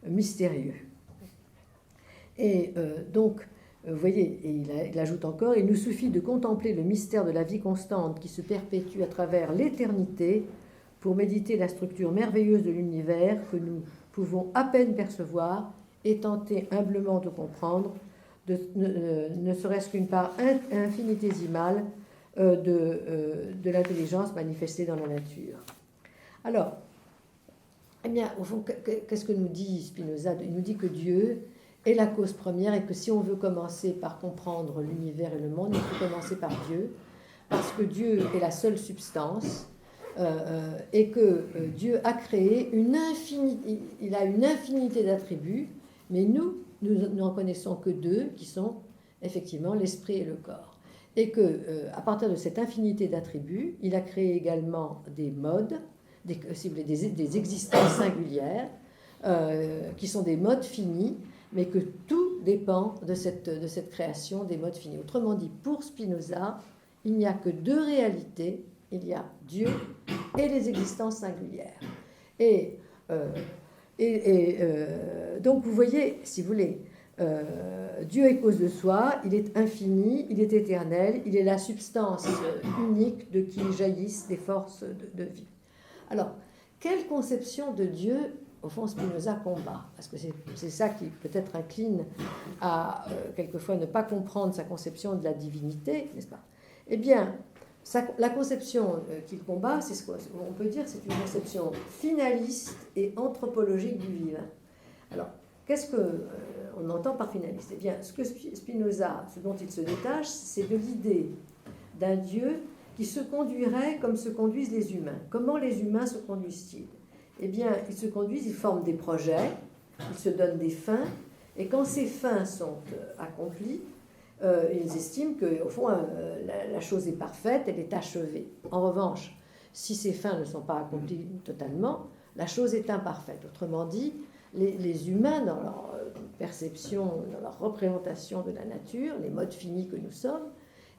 mystérieux. Et donc, vous voyez, et il ajoute encore, il nous suffit de contempler le mystère de la vie constante qui se perpétue à travers l'éternité pour méditer la structure merveilleuse de l'univers que nous pouvons à peine percevoir et tenter humblement de comprendre, ne serait-ce qu'une part infinitésimale de l'intelligence manifestée dans la nature. Alors, eh bien, au fond, qu'est-ce que nous dit Spinoza? Il nous dit que Dieu est la cause première et que si on veut commencer par comprendre l'univers et le monde, il faut commencer par Dieu, parce que Dieu est la seule substance et que Dieu a créé il a une infinité d'attributs, mais nous n'en connaissons que deux, qui sont effectivement l'esprit et le corps. Et que à partir de cette infinité d'attributs, il a créé également des modes, des existences singulières, qui sont des modes finis, mais que tout dépend de cette création des modes finis. Autrement dit, pour Spinoza, il n'y a que deux réalités, il y a Dieu et les existences singulières. Et donc vous voyez, si vous voulez, Dieu est cause de soi, il est infini, il est éternel, il est la substance unique de qui jaillissent des forces de vie. Alors, quelle conception de Dieu, au fond, Spinoza combat? Parce que c'est ça qui peut-être incline à quelquefois ne pas comprendre sa conception de la divinité, n'est-ce pas? Eh bien, la conception qu'il combat, c'est ce qu'on peut dire, c'est une conception finaliste et anthropologique du vivant. Alors, qu'est-ce qu'on entend par finaliste? Eh bien, ce que Spinoza, ce dont il se détache, c'est de l'idée d'un Dieu qui se conduirait comme se conduisent les humains. Comment les humains se conduisent-ils? Eh bien, ils se conduisent, ils forment des projets, ils se donnent des fins, et quand ces fins sont accomplies, ils estiment qu'au fond, la chose est parfaite, elle est achevée. En revanche, si ces fins ne sont pas accomplies totalement, la chose est imparfaite. Autrement dit, les humains, dans leur perception, dans leur représentation de la nature, les modes finis que nous sommes,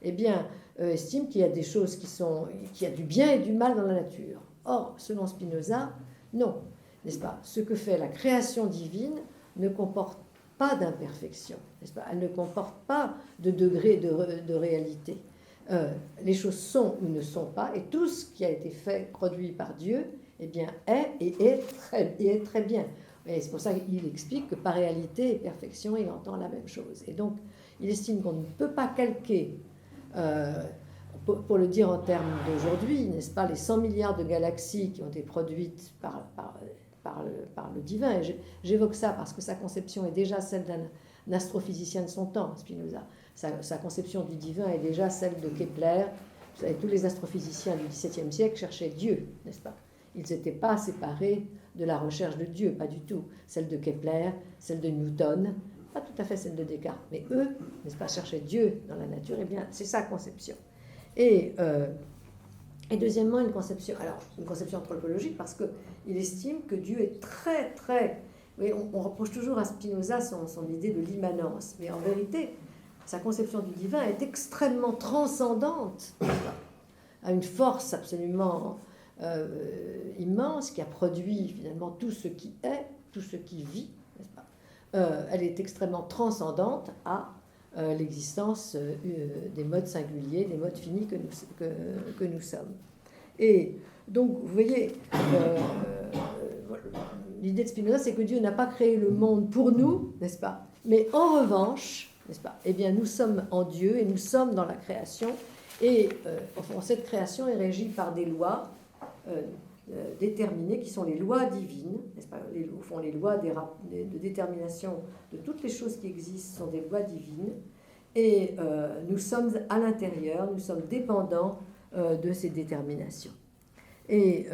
eh bien, estiment qu'il y a des choses qu'il y a du bien et du mal dans la nature. Or, selon Spinoza, non, n'est-ce pas? Ce que fait la création divine ne comporte pas d'imperfection, n'est-ce pas? Elle ne comporte pas de degré de réalité. Les choses sont ou ne sont pas, et tout ce qui a été fait, produit par Dieu, eh bien, est très bien. Et c'est pour ça qu'il explique que par réalité et perfection, il entend la même chose. Et donc, il estime qu'on ne peut pas calquer, pour le dire en termes d'aujourd'hui, n'est-ce pas, les 100 milliards de galaxies qui ont été produites par le divin. Et j'évoque ça parce que sa conception est déjà celle d'un astrophysicien de son temps, Spinoza. Sa conception du divin est déjà celle de Kepler. Vous savez, tous les astrophysiciens du XVIIe siècle cherchaient Dieu, n'est-ce pas? Ils n'étaient pas séparés de la recherche de Dieu, pas du tout. Celle de Kepler, celle de Newton, pas tout à fait celle de Descartes, mais eux, n'est-ce pas, cherchaient Dieu dans la nature. Eh bien, c'est sa conception. Et Et deuxièmement, une conception anthropologique, parce qu'il estime que Dieu est très, très... Oui, on reproche toujours à Spinoza son idée de l'immanence, mais en vérité, sa conception du divin est extrêmement transcendante, a une force absolument immense qui a produit finalement tout ce qui est, tout ce qui vit, n'est-ce pas ? Elle est extrêmement transcendante à l'existence des modes singuliers, des modes finis que nous sommes. Et donc, vous voyez, l'idée de Spinoza, c'est que Dieu n'a pas créé le monde pour nous, n'est-ce pas ? Mais en revanche, n'est-ce pas ? Eh bien, nous sommes en Dieu et nous sommes dans la création. Et cette création est régie par des lois déterminées qui sont les lois divines, n'est-ce pas ? Au fond, les lois de détermination de toutes les choses qui existent sont des lois divines. Et nous sommes à l'intérieur, nous sommes dépendants de ces déterminations. Et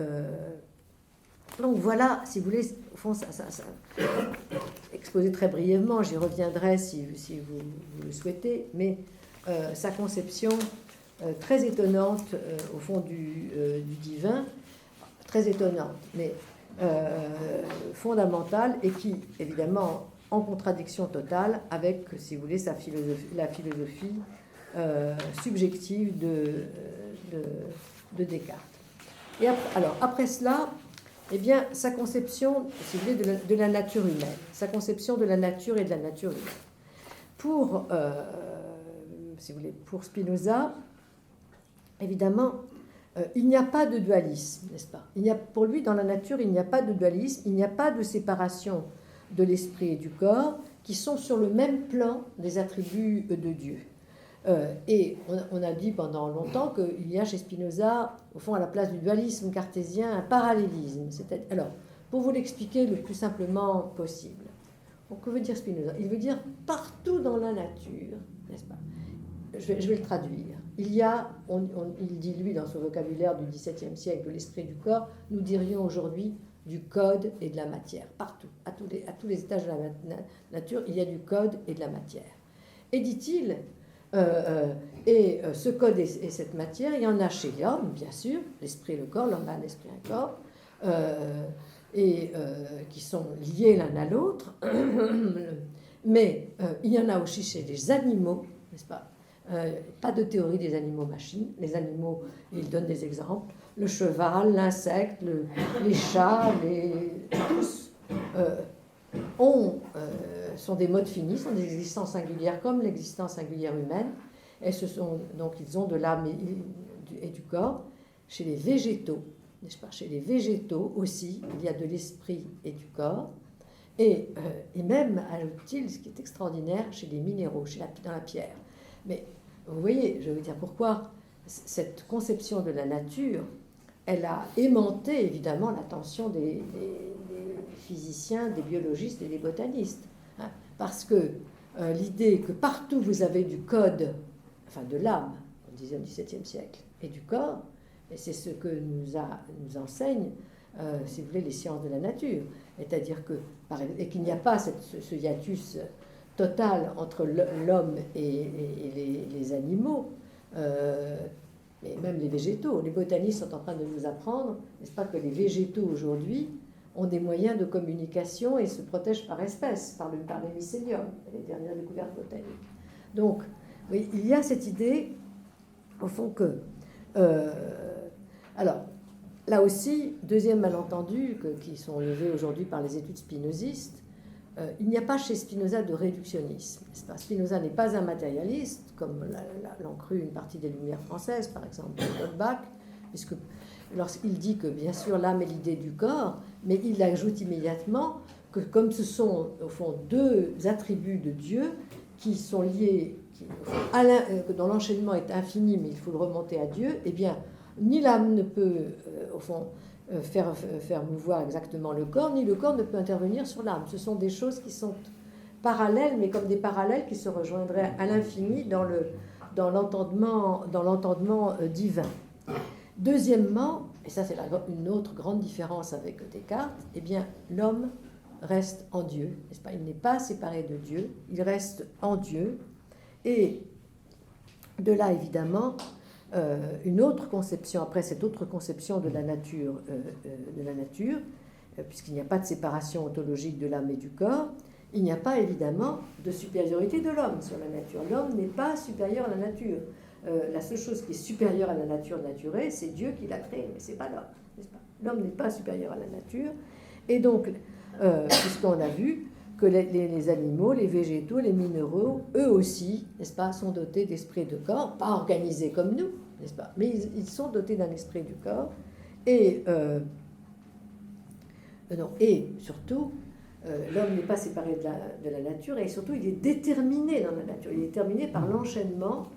donc voilà, si vous voulez, au fond, ça exposé très brièvement, j'y reviendrai si vous le souhaitez, mais sa conception très étonnante au fond du divin, très étonnante, mais fondamentale, et qui, évidemment, en contradiction totale avec, si vous voulez, la philosophie subjective de Descartes. Et après cela, eh bien, sa conception, si vous voulez, de la nature humaine, sa conception de la nature et de la nature humaine. Si vous voulez, pour Spinoza, évidemment, il n'y a pas de dualisme, n'est-ce pas ? Pour lui, dans la nature, il n'y a pas de dualisme, il n'y a pas de séparation de l'esprit et du corps, qui sont sur le même plan des attributs de Dieu. Et on a dit pendant longtemps qu'il y a chez Spinoza, au fond, à la place du dualisme cartésien, un parallélisme. Alors, pour vous l'expliquer le plus simplement possible, donc, que veut dire Spinoza ? Il veut dire partout dans la nature, n'est-ce pas ? Je vais le traduire. Il dit lui dans son vocabulaire du XVIIe siècle de l'esprit et du corps, nous dirions aujourd'hui du code et de la matière. Partout, à tous les étages de la nature, il y a du code et de la matière. Et dit-il, ce code et cette matière, il y en a chez l'homme, bien sûr, l'esprit et le corps, l'homme a un esprit et un corps, qui sont liés l'un à l'autre, mais il y en a aussi chez les animaux, n'est-ce pas ? Pas de théorie des animaux-machines. Les animaux, il donne des exemples, le cheval, l'insecte, les chats, tous sont des modes finis, sont des existences singulières comme l'existence singulière humaine, et donc ils ont de l'âme et du corps. Chez les végétaux, n'est-ce pas ? Chez les végétaux aussi, il y a de l'esprit et du corps, et même, ajoute-t-il, ce qui est extraordinaire, chez les minéraux, dans la pierre. Mais vous voyez, je veux dire pourquoi cette conception de la nature, elle a aimanté évidemment l'attention des physiciens, des biologistes et des botanistes. Hein, parce que l'idée que partout vous avez du code, enfin de l'âme, on disait au XVIIe siècle, et du corps, et c'est ce que nous enseignent, si vous voulez, les sciences de la nature. C'est-à-dire et qu'il n'y a pas ce hiatus total entre l'homme et les animaux, et même les végétaux. Les botanistes sont en train de nous apprendre, n'est-ce pas, que les végétaux aujourd'hui ont des moyens de communication et se protègent par espèces, par les mycéliums, les dernières découvertes botaniques. Donc, oui, il y a cette idée, au fond, que... alors, là aussi, deuxième malentendu qui sont levés aujourd'hui par les études spinozistes, il n'y a pas chez Spinoza de réductionnisme. Spinoza n'est pas un matérialiste, comme l'ont cru une partie des Lumières françaises, par exemple, Goldbach, puisque lorsqu'il dit que, bien sûr, l'âme est l'idée du corps, mais il ajoute immédiatement que, comme ce sont, au fond, deux attributs de Dieu qui sont liés, dont l'enchaînement est infini, mais il faut le remonter à Dieu, eh bien, ni l'âme ne peut, au fond, faire mouvoir exactement le corps, ni le corps ne peut intervenir sur l'âme. Ce sont des choses qui sont parallèles, mais comme des parallèles qui se rejoindraient à l'infini dans l'entendement divin. Deuxièmement, et ça c'est une autre grande différence avec Descartes, eh bien l'homme reste en Dieu, n'est-ce pas ? Il n'est pas séparé de Dieu, il reste en Dieu, et de là évidemment une autre conception, après cette autre conception de la nature, puisqu'il n'y a pas de séparation ontologique de l'âme et du corps, il n'y a pas évidemment de supériorité de l'homme sur la nature. L'homme n'est pas supérieur à la nature. La seule chose qui est supérieure à la nature naturelle, c'est Dieu qui l'a créée, mais ce n'est pas l'homme, n'est-ce pas? L'homme n'est pas supérieur à la nature. Et donc, puisqu'on a vu que les animaux, les végétaux, les minéraux, eux aussi, n'est-ce pas, sont dotés d'esprit de corps, pas organisés comme nous, n'est-ce pas, mais ils sont dotés d'un esprit du corps. Et, et surtout, l'homme n'est pas séparé de la nature, et surtout, il est déterminé dans la nature. Il est déterminé par l'enchaînement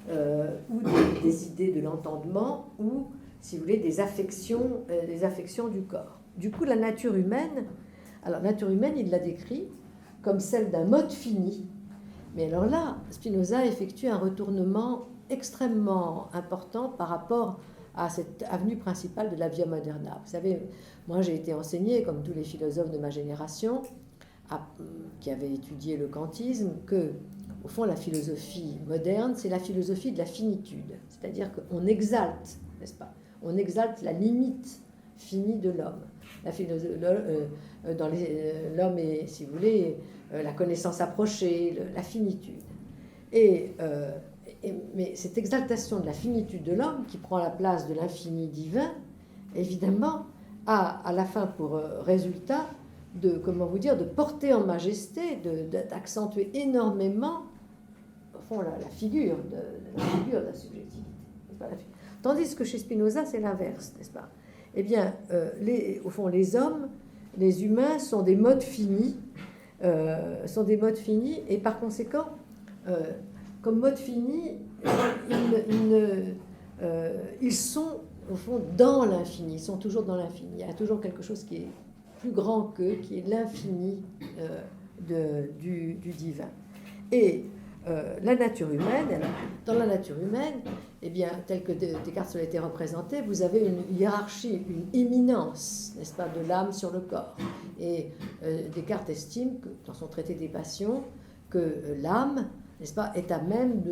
ou des idées de l'entendement, ou, si vous voulez, des affections du corps. Du coup, la nature humaine, alors la nature humaine, il l'a décrit comme celle d'un mode fini. Mais alors là, Spinoza effectue un retournement extrêmement important par rapport à cette avenue principale de la Via Moderna. Vous savez, moi j'ai été enseignée, comme tous les philosophes de ma génération, qui avaient étudié le kantisme, que, au fond, la philosophie moderne, c'est la philosophie de la finitude. C'est-à-dire qu'on exalte, n'est-ce pas? On exalte la limite finie de l'homme. L'homme est, si vous voulez, la connaissance approchée, la finitude. Mais cette exaltation de la finitude de l'homme, qui prend la place de l'infini divin, évidemment, a à la fin pour résultat de porter en majesté, d'accentuer énormément, au fond, la figure de la subjectivité. Tandis que chez Spinoza, c'est l'inverse, n'est-ce pas? Eh bien, au fond, les hommes, les humains sont des modes finis, et par conséquent, comme mode fini, ils sont, au fond, dans l'infini, ils sont toujours dans l'infini. Il y a toujours quelque chose qui est plus grand qu'eux, qui est l'infini du divin. Et la nature humaine, alors, dans la nature humaine, eh bien, tel que Descartes l'a été représenté, vous avez une hiérarchie, une éminence, n'est-ce pas, de l'âme sur le corps. Et Descartes estime, dans son traité des passions, que l'âme, n'est-ce pas, est à même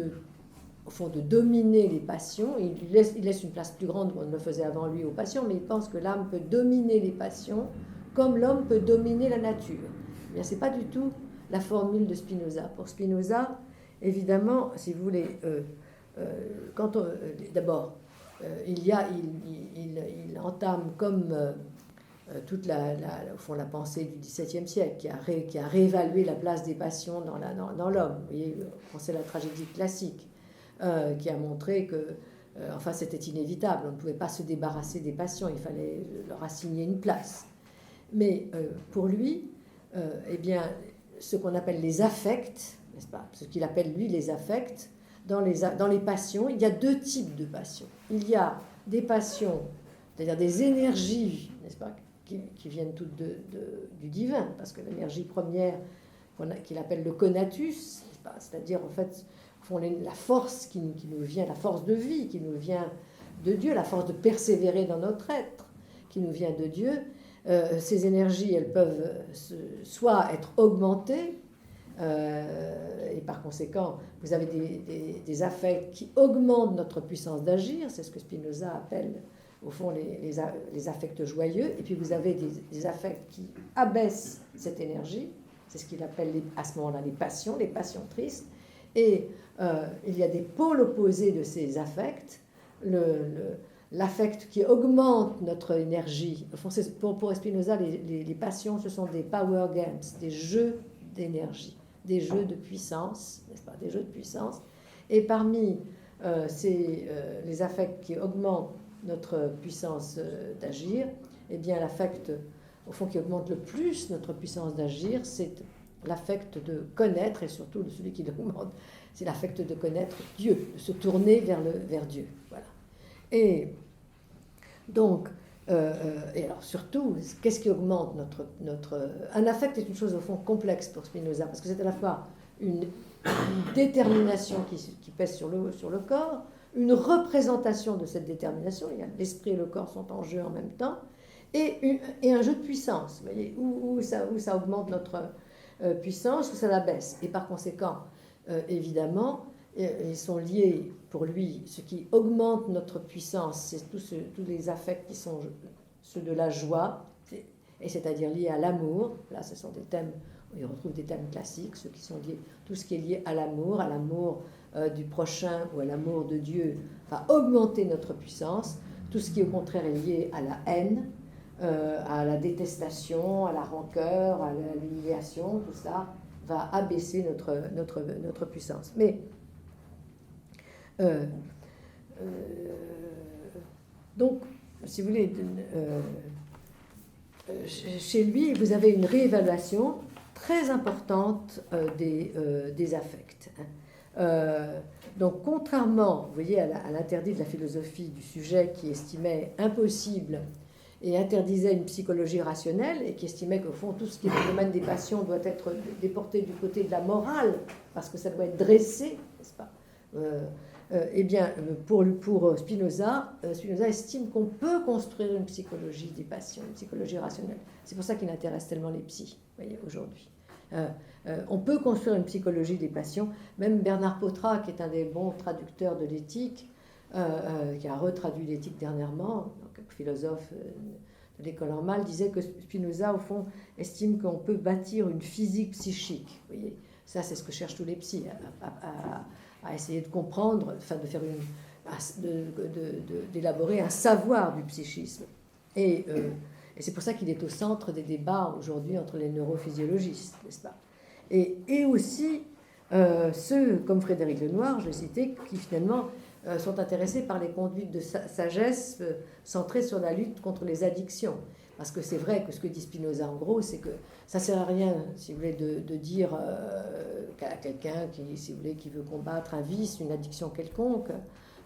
au fond, de dominer les passions. Il laisse une place plus grande qu'on ne le faisait avant lui aux passions, mais il pense que l'âme peut dominer les passions comme l'homme peut dominer la nature. Eh bien, ce n'est pas du tout la formule de Spinoza. Pour Spinoza, évidemment, si vous voulez, d'abord, il entame comme toute au fond, la pensée du XVIIe siècle qui a réévalué la place des passions dans l'homme. Vous voyez, pensez à la tragédie classique, qui a montré que enfin, c'était inévitable, on ne pouvait pas se débarrasser des passions, il fallait leur assigner une place. Mais pour lui, eh bien, ce qu'on appelle les affects, n'est-ce pas, ce qu'il appelle lui les affects, dans les passions, il y a deux types de passions. Il y a des passions, c'est-à-dire des énergies, n'est-ce pas, qui viennent toutes du divin, parce que l'énergie première, qu'il appelle le conatus, c'est-à-dire en fait la force qui nous vient, la force de vie qui nous vient de Dieu, la force de persévérer dans notre être qui nous vient de Dieu. Ces énergies, elles peuvent soit être augmentées, et par conséquent, vous avez des affects qui augmentent notre puissance d'agir, c'est ce que Spinoza appelle au fond les affects joyeux, et puis vous avez des affects qui abaissent cette énergie, c'est ce qu'il appelle à ce moment-là les passions tristes, et il y a des pôles opposés de ces affects, l'affect qui augmente notre énergie. Au fond, pour Spinoza, les passions, ce sont des power games, des jeux d'énergie, des jeux de puissance, n'est-ce pas, des jeux de puissance. Et parmi les affects qui augmentent notre puissance d'agir, eh bien l'affect, au fond, qui augmente le plus notre puissance d'agir, c'est l'affect de connaître, et surtout celui qui l'augmente, c'est l'affect de connaître Dieu, de se tourner vers Dieu. Voilà. Et donc, et alors surtout, qu'est-ce qui augmente un affect est une chose au fond complexe pour Spinoza, parce que c'est à la fois une détermination qui pèse sur le corps, une représentation de cette détermination, il y a l'esprit et le corps sont en jeu en même temps, et un jeu de puissance, vous voyez, où ça augmente notre puissance, où ça la baisse. Et par conséquent, évidemment, ils sont liés, pour lui, ce qui augmente notre puissance, c'est tous les affects qui sont ceux de la joie, et c'est-à-dire liés à l'amour. Là, ce sont des thèmes, on retrouve des thèmes classiques, ceux qui sont liés, tout ce qui est lié à l'amour du prochain ou à l'amour de Dieu, va augmenter notre puissance. Tout ce qui, au contraire, est lié à la haine, à la détestation, à la rancœur, à l'humiliation, tout ça va abaisser notre puissance. Mais donc, si vous voulez, chez lui, vous avez une réévaluation très importante des affects. Donc, contrairement, vous voyez, à l'interdit de la philosophie du sujet qui estimait impossible et interdisait une psychologie rationnelle et qui estimait qu'au fond, tout ce qui est le domaine des passions doit être déporté du côté de la morale, parce que ça doit être dressé, n'est-ce pas eh bien, pour Spinoza, Spinoza estime qu'on peut construire une psychologie des passions, une psychologie rationnelle. C'est pour ça qu'il intéresse tellement les psys, vous voyez, aujourd'hui. On peut construire une psychologie des passions. Même Bernard Potra, qui est un des bons traducteurs de l'éthique, qui a retraduit l'éthique dernièrement, donc philosophe de l'école normale, disait que Spinoza, au fond, estime qu'on peut bâtir une physique psychique. Vous voyez, ça, c'est ce que cherchent tous les psys, à essayer de comprendre, enfin de faire d'élaborer un savoir du psychisme. Et c'est pour ça qu'il est au centre des débats aujourd'hui entre les neurophysiologistes, n'est-ce pas ? Et aussi ceux comme Frédéric Lenoir, je l'ai cité, qui finalement sont intéressés par les conduites de sagesse centrées sur la lutte contre les addictions. Parce que c'est vrai que ce que dit Spinoza, en gros, c'est que ça ne sert à rien, si vous voulez, de dire à quelqu'un qui, si vous voulez, qui veut combattre un vice, une addiction quelconque,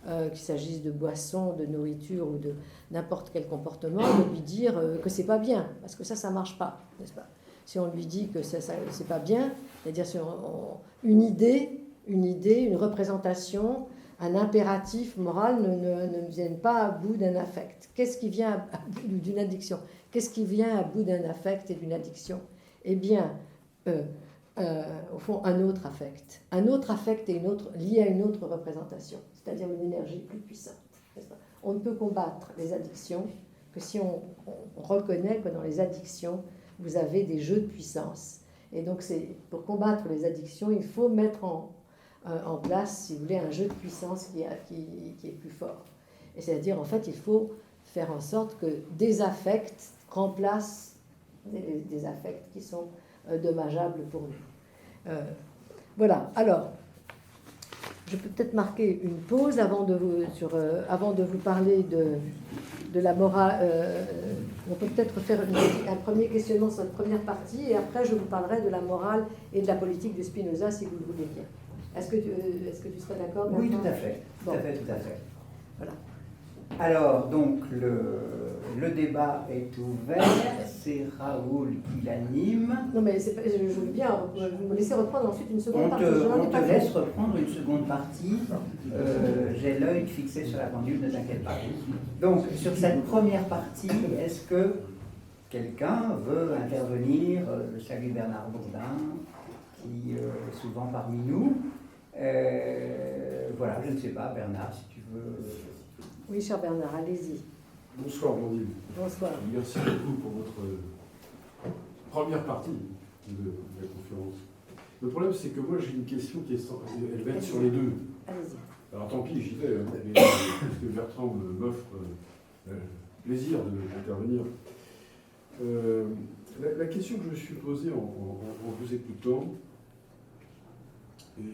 qu'il s'agisse de boisson, de nourriture ou de n'importe quel comportement, de lui dire que c'est pas bien, parce que ça marche pas, n'est-ce pas ? Si on lui dit que c'est pas bien, c'est-à-dire une idée, une représentation, un impératif moral ne viennent pas à bout d'un affect. Qu'est-ce qui vient à bout d'une addiction ? Qu'est-ce qui vient à bout d'un affect et d'une addiction ? Eh bien, au fond, un autre affect. Un autre affect et lié à une autre représentation, c'est-à-dire une énergie plus puissante. On ne peut combattre les addictions que si on reconnaît que dans les addictions, vous avez des jeux de puissance. Et donc, pour combattre les addictions, il faut mettre en place, si vous voulez, un jeu de puissance qui est plus fort. Et c'est-à-dire, en fait, il faut faire en sorte que des affects remplacent des affects qui sont dommageables pour nous. Voilà. Alors, je peux peut-être marquer une pause avant de vous parler de la morale. On peut peut-être faire un premier questionnement sur cette première partie, et après, je vous parlerai de la morale et de la politique de Spinoza, si vous le voulez bien. Est-ce que tu serais d'accord? Oui, tout à fait. Bon. Tout à fait. Voilà. Alors, donc, le débat est ouvert. C'est Raoul qui l'anime. Non, mais je veux bien vous laisser reprendre ensuite une seconde partie. On te laisse reprendre une seconde partie. J'ai l'œil fixé sur la pendule, ne t'inquiète pas. Donc, sur cette première partie, est-ce que quelqu'un veut intervenir? Je salue Bernard Bourdin, qui est souvent parmi nous. Voilà, je ne sais pas, Bernard, si tu veux. Oui, cher Bernard, allez-y. Bonsoir, Blandine. Bonsoir. Merci beaucoup pour votre première partie de la conférence. Le problème, c'est que moi, j'ai une question elle va être sur les deux. Allez-y. Alors, tant pis, j'y vais, parce que Bertrand m'offre le plaisir d'intervenir. La question que je me suis posée en vous écoutant,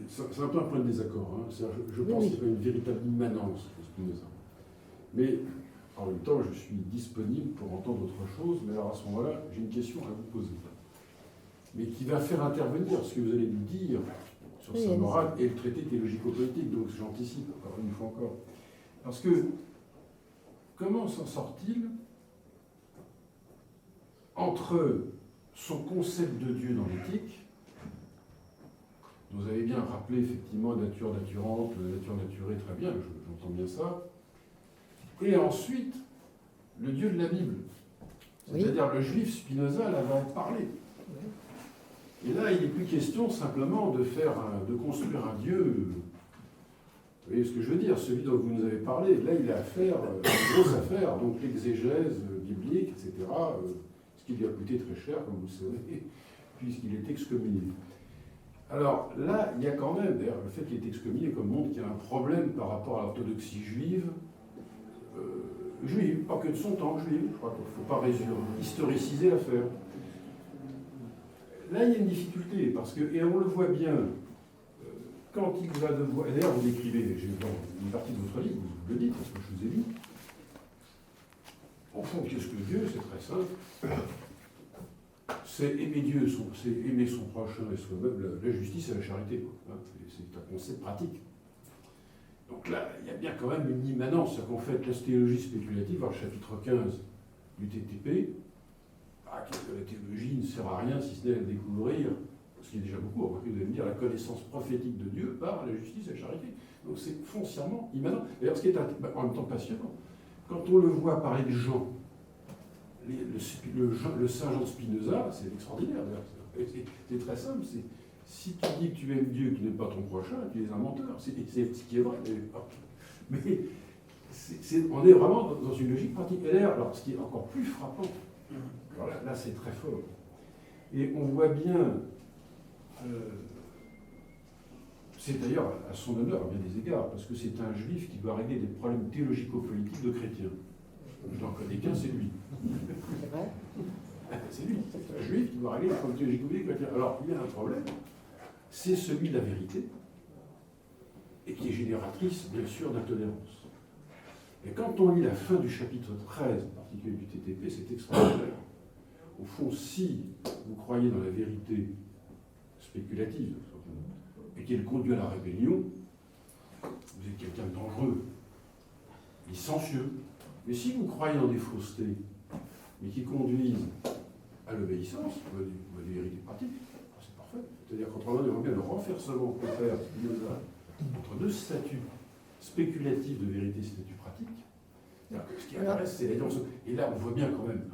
c'est un peu un point de désaccord. Hein. Je pense qu'il y a une véritable immanence de Spinoza. Mais en même temps, je suis disponible pour entendre autre chose, mais alors à ce moment-là, j'ai une question à vous poser. Mais qui va faire intervenir ce que vous allez nous dire sur sa morale et le traité théologico-politique, donc j'anticipe encore une fois encore. Parce que, comment s'en sort-il entre son concept de Dieu dans l'éthique, vous avez bien rappelé effectivement nature naturante, nature naturée, très bien, j'entends bien ça, et ensuite le Dieu de la Bible, c'est-à-dire le juif Spinoza l'avait parlé. Oui. Et là, il n'est plus question simplement de construire un Dieu voyez ce que je veux dire? Celui dont vous nous avez parlé, là, il a affaire, une grosse affaire, donc l'exégèse biblique, etc., ce qui lui a coûté très cher, comme vous le savez, puisqu'il est excommunié. Alors là, il y a quand même, d'ailleurs, le fait qu'il est excommunié comme montre qu'il y a un problème par rapport à l'orthodoxie juive, pas que de son temps, juive, je crois qu'il ne faut pas historiciser l'affaire. Là, il y a une difficulté, parce que, et on le voit bien, quand il va devoir, et d'ailleurs vous l'écrivez, j'ai dans une partie de votre livre, vous le dites, parce que je vous ai lu, au fond, qu'est-ce que Dieu? C'est très simple. C'est aimer Dieu, c'est aimer son prochain et soi-même, la justice et la charité. Hein, c'est un concept pratique. Donc là, il y a bien quand même une immanence. C'est qu'en fait, la théologie spéculative, dans le chapitre 15 du TTP, la théologie ne sert à rien si ce n'est à découvrir, ce qui est déjà beaucoup, vous allez me dire, la connaissance prophétique de Dieu par la justice et la charité. Donc c'est foncièrement immanent. D'ailleurs, ce qui est en même temps passionnant, quand on le voit parler de Jean, le Saint Jean de Spinoza, c'est extraordinaire d'ailleurs. C'est très simple. Si tu dis que tu aimes Dieu, que tu n'aimes pas ton prochain, tu es un menteur. C'est ce qui est vrai. Mais on est vraiment dans une logique particulière. Alors, ce qui est encore plus frappant, alors là c'est très fort. Et on voit bien, c'est d'ailleurs à son honneur à bien des égards, parce que c'est un juif qui doit régler des problèmes théologico-politiques de chrétiens. J'en connais qu'un, c'est lui. C'est vrai? C'est lui, c'est un juif qui doit régler les problèmes théologico-politiques de chrétiens. Alors, il y a un problème, c'est celui de la vérité, et qui est génératrice, bien sûr, d'intolérance. Et quand on lit la fin du chapitre 13, en particulier du TTP, c'est extraordinaire. Au fond, si vous croyez dans la vérité spéculative, et qu'elle conduit à la rébellion, vous êtes quelqu'un de dangereux, licencieux. Mais si vous croyez dans des faussetés, mais qui conduisent à l'obéissance, ou à des vérités pratiques, c'est parfait. C'est-à-dire qu'autrement, on voit bien le renversement au contraire entre deux statuts spéculatifs de vérité et statuts pratiques. Ce qui intéresse, c'est la dimension. Et là, on voit bien quand même.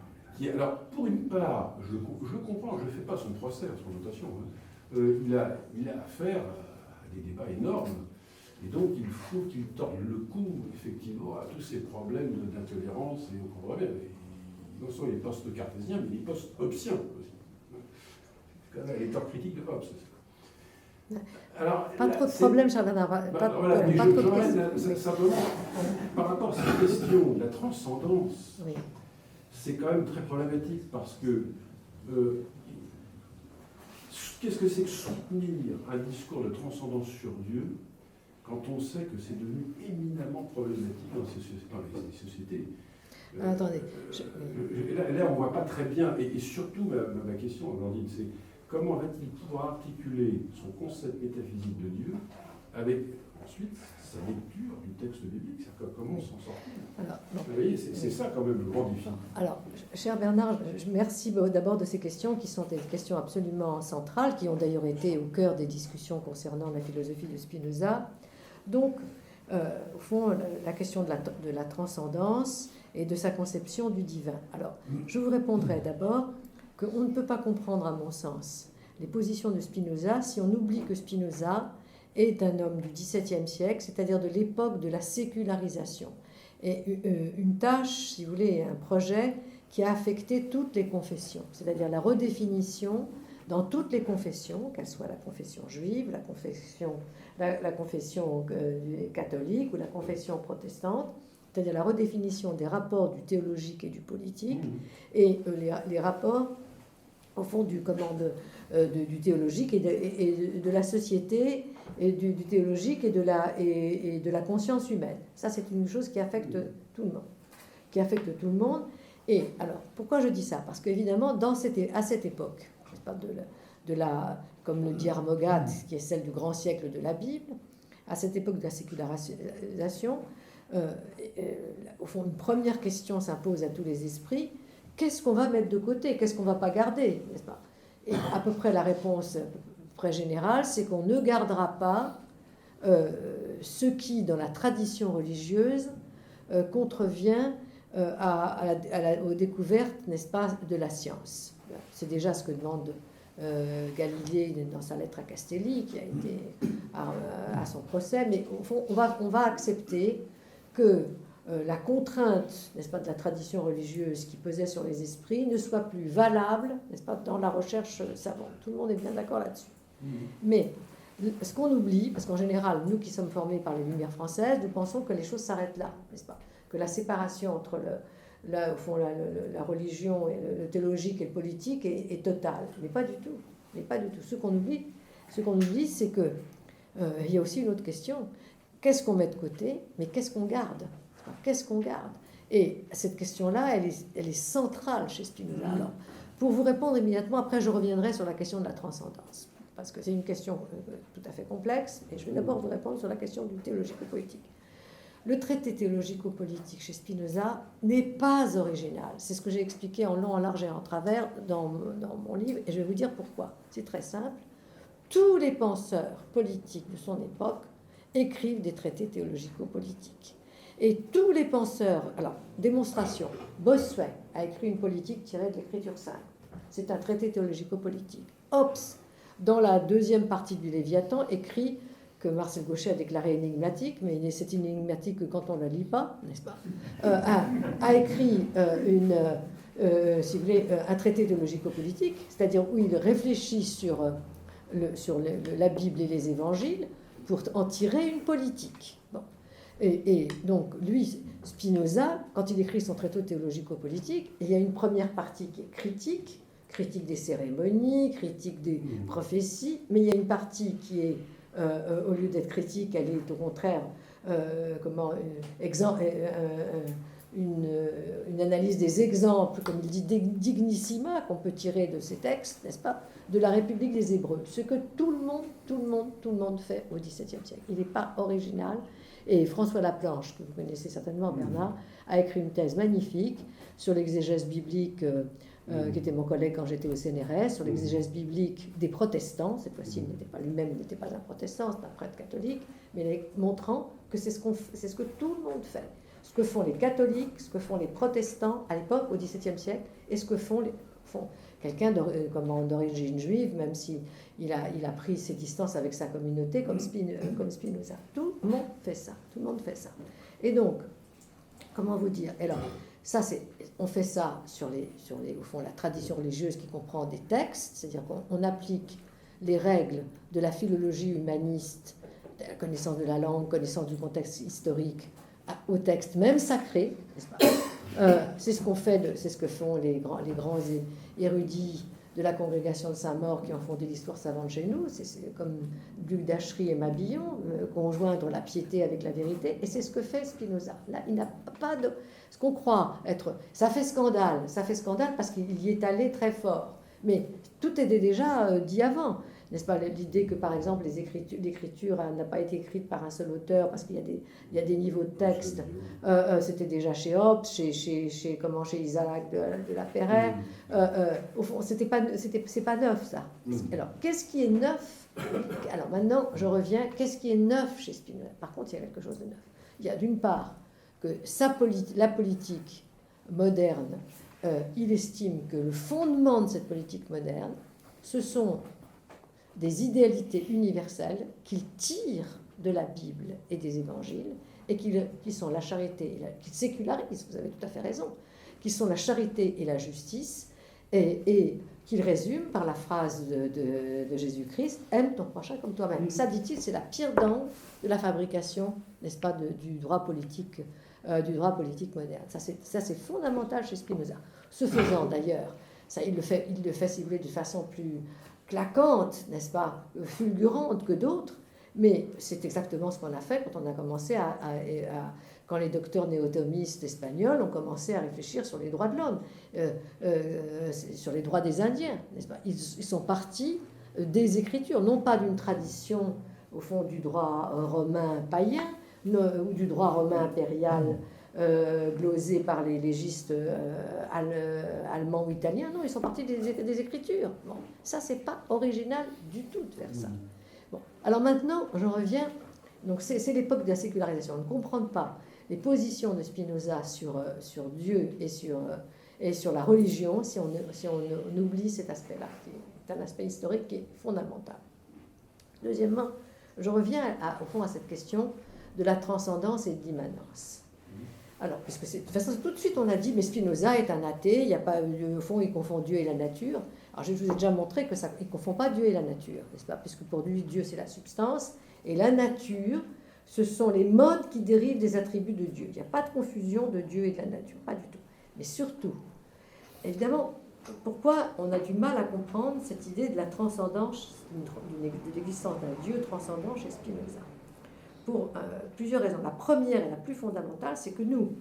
Alors, pour une part, je comprends, je ne fais pas son procès, son notation. Hein. Il a affaire à des débats énormes. Et donc, il faut qu'il torde le cou, effectivement, à tous ces problèmes d'intolérance, et on comprend bien. Non seulement il est post-cartésien, mais il est post-hobbesien aussi. C'est l'état critique de Hobbes. Alors, pas trop de problèmes, Charles Bernard. Simplement, par rapport à cette question de la transcendance, oui. C'est quand même très problématique parce que qu'est-ce que c'est que soutenir un discours de transcendance sur Dieu quand on sait que c'est devenu éminemment problématique dans les sociétés? Attendez. Là, on ne voit pas très bien, et surtout, ma question, Blandine, c'est comment va-t-il pouvoir articuler son concept métaphysique de Dieu avec, ensuite, sa lecture du texte biblique? Comment s'en sortir? Alors, vous voyez, c'est ça quand même le grand défi. Alors, cher Bernard, merci d'abord de ces questions qui sont des questions absolument centrales, qui ont d'ailleurs été au cœur des discussions concernant la philosophie de Spinoza. Donc, au fond, la question de la transcendance et de sa conception du divin. Alors, je vous répondrai d'abord qu'on ne peut pas comprendre, à mon sens, les positions de Spinoza si on oublie que Spinoza est un homme du XVIIe siècle, c'est-à-dire de l'époque de la sécularisation. Et une tâche, si vous voulez, un projet qui a affecté toutes les confessions, c'est-à-dire la redéfinition dans toutes les confessions, qu'elles soient la confession juive, la confession catholique ou la confession protestante, c'est-à-dire la redéfinition des rapports du théologique et du politique, et les rapports, au fond, du théologique et de la société, et du théologique et de la conscience humaine. Ça, c'est une chose qui affecte tout le monde. Et alors, pourquoi je dis ça? Parce qu'évidemment, à cette époque, comme le dit Hermogate, qui est celle du grand siècle de la Bible, à cette époque de la sécularisation, au fond, une première question s'impose à tous les esprits: qu'est-ce qu'on va mettre de côté? Qu'est-ce qu'on ne va pas garder, n'est-ce pas? Et à peu près la réponse très générale, c'est qu'on ne gardera pas ce qui, dans la tradition religieuse, contrevient aux découvertes, n'est-ce pas, de la science. C'est déjà ce que demande Galilée dans sa lettre à Castelli, qui a été à son procès, mais au fond, on va accepter que la contrainte, n'est-ce pas, de la tradition religieuse qui pesait sur les esprits ne soit plus valable, n'est-ce pas, dans la recherche savante. Tout le monde est bien d'accord là-dessus. Mais ce qu'on oublie, parce qu'en général, nous qui sommes formés par les Lumières françaises, nous pensons que les choses s'arrêtent là, n'est-ce pas? Que la séparation entre au fond, la religion, et le théologique et le politique est totale. Mais pas du tout. Mais pas du tout. Ce qu'on oublie, c'est que il y a aussi une autre question. Qu'est-ce qu'on met de côté, mais qu'est-ce qu'on garde? Qu'est-ce qu'on garde? Et cette question-là, elle est centrale chez Spinoza. Alors, pour vous répondre immédiatement, après je reviendrai sur la question de la transcendance, parce que c'est une question tout à fait complexe, et je vais d'abord vous répondre sur la question du théologico-politique. Le traité théologico-politique chez Spinoza n'est pas original. C'est ce que j'ai expliqué en long, en large et en travers dans mon livre, et je vais vous dire pourquoi. C'est très simple. Tous les penseurs politiques de son époque écrivent des traités théologico-politiques. Et tous les penseurs... Alors, démonstration. Bossuet a écrit une politique tirée de l'Écriture sainte. C'est un traité théologico-politique. Hobbes, dans la deuxième partie du Léviathan, écrit que Marcel Gauchet a déclaré énigmatique, mais c'est énigmatique que quand on ne la lit pas, n'est-ce pas, a écrit si vous voulez, un traité théologico-politique, c'est-à-dire où il réfléchit sur la Bible et les évangiles pour en tirer une politique. Bon. Et donc, lui, Spinoza, quand il écrit son traité théologico-politique, il y a une première partie qui est critique des cérémonies, critique des prophéties, mais il y a une partie qui est, au lieu d'être critique, elle est au contraire une analyse des exemples, comme il dit, dignissima, qu'on peut tirer de ces textes, n'est-ce pas, de la République des Hébreux. Ce que tout le monde fait au XVIIe siècle. Il n'est pas original. Et François Laplanche, que vous connaissez certainement, Bernard, a écrit une thèse magnifique sur l'exégèse biblique, qui était mon collègue quand j'étais au CNRS, sur l'exégèse biblique des protestants. Cette fois-ci, il n'était pas un protestant, c'est un prêtre catholique, mais montrant que c'est ce que tout le monde fait. Ce que font les catholiques, ce que font les protestants à l'époque, au XVIIe siècle, et ce que font quelqu'un d'origine juive, même s'il a pris ses distances avec sa communauté, comme Spinoza. Tout le monde fait ça. Tout le monde fait ça. Et donc, comment vous dire? Alors, on fait ça sur au fond, la tradition religieuse qui comprend des textes, c'est-à-dire qu'on applique les règles de la philologie humaniste, de la connaissance de la langue, connaissance du contexte historique, au texte même sacré, n'est-ce pas? C'est ce que font les grands érudits de la congrégation de Saint-Maur qui ont fondé l'histoire savante chez nous. C'est comme Luc d'Achery et Mabillon, conjoindre la piété avec la vérité, et c'est ce que fait Spinoza. Là, il n'a pas de... Ce qu'on croit être... Ça fait scandale parce qu'il y est allé très fort. Mais tout était déjà dit avant. N'est-ce pas, l'idée que, par exemple, l'écriture n'a pas été écrite par un seul auteur parce qu'il y a des niveaux de texte. C'était déjà chez Hobbes, chez Isaac de la Perret. Au fond, c'est pas neuf, ça. Alors, qu'est-ce qui est neuf? Alors, maintenant, je reviens. Qu'est-ce qui est neuf chez Spinoza? Par contre, il y a quelque chose de neuf. Il y a d'une part que la politique moderne, il estime que le fondement de cette politique moderne, ce sont des idéalités universelles qu'il tire de la Bible et des évangiles, et qui sont la charité, qu'il sécularise, vous avez tout à fait raison, qui sont la charité et la justice, et qu'il résume par la phrase de Jésus-Christ, « Aime ton prochain comme toi-même ». Ça, dit-il, c'est la pierre d'angle de la fabrication, n'est-ce pas, du droit politique moderne. Ça, c'est fondamental chez Spinoza. Ce faisant, d'ailleurs, ça, il le fait, si vous voulez, de façon plus claquante, n'est-ce pas, fulgurante que d'autres, mais c'est exactement ce qu'on a fait quand on a commencé quand les docteurs néo-thomistes espagnols ont commencé à réfléchir sur les droits de l'homme, sur les droits des Indiens, n'est-ce pas. Ils sont partis des Écritures, non pas d'une tradition, au fond, du droit romain païen, ou du droit romain impérial, glosé par les légistes allemands ou italiens. Non, ils sont partis des Écritures. Bon, ça, c'est pas original du tout de faire ça. Bon, alors maintenant, je reviens. Donc, c'est l'époque de la sécularisation. On ne comprend pas les positions de Spinoza sur Dieu et sur la religion si on oublie cet aspect-là, qui est un aspect historique qui est fondamental. Deuxièmement, je reviens au fond à cette question de la transcendance et de l'immanence. Alors, puisque de toute façon, tout de suite, on a dit, mais Spinoza est un athée, il y a pas, au fond, il confond Dieu et la nature. Alors, je vous ai déjà montré que ça, il ne confond pas Dieu et la nature, n'est-ce pas? Puisque pour lui, Dieu, c'est la substance, et la nature, ce sont les modes qui dérivent des attributs de Dieu. Il n'y a pas de confusion de Dieu et de la nature, pas du tout. Mais surtout, évidemment, pourquoi on a du mal à comprendre cette idée de la transcendance, de l'existence d'un Dieu transcendant chez Spinoza? Pour plusieurs raisons. La première et la plus fondamentale, c'est que nous,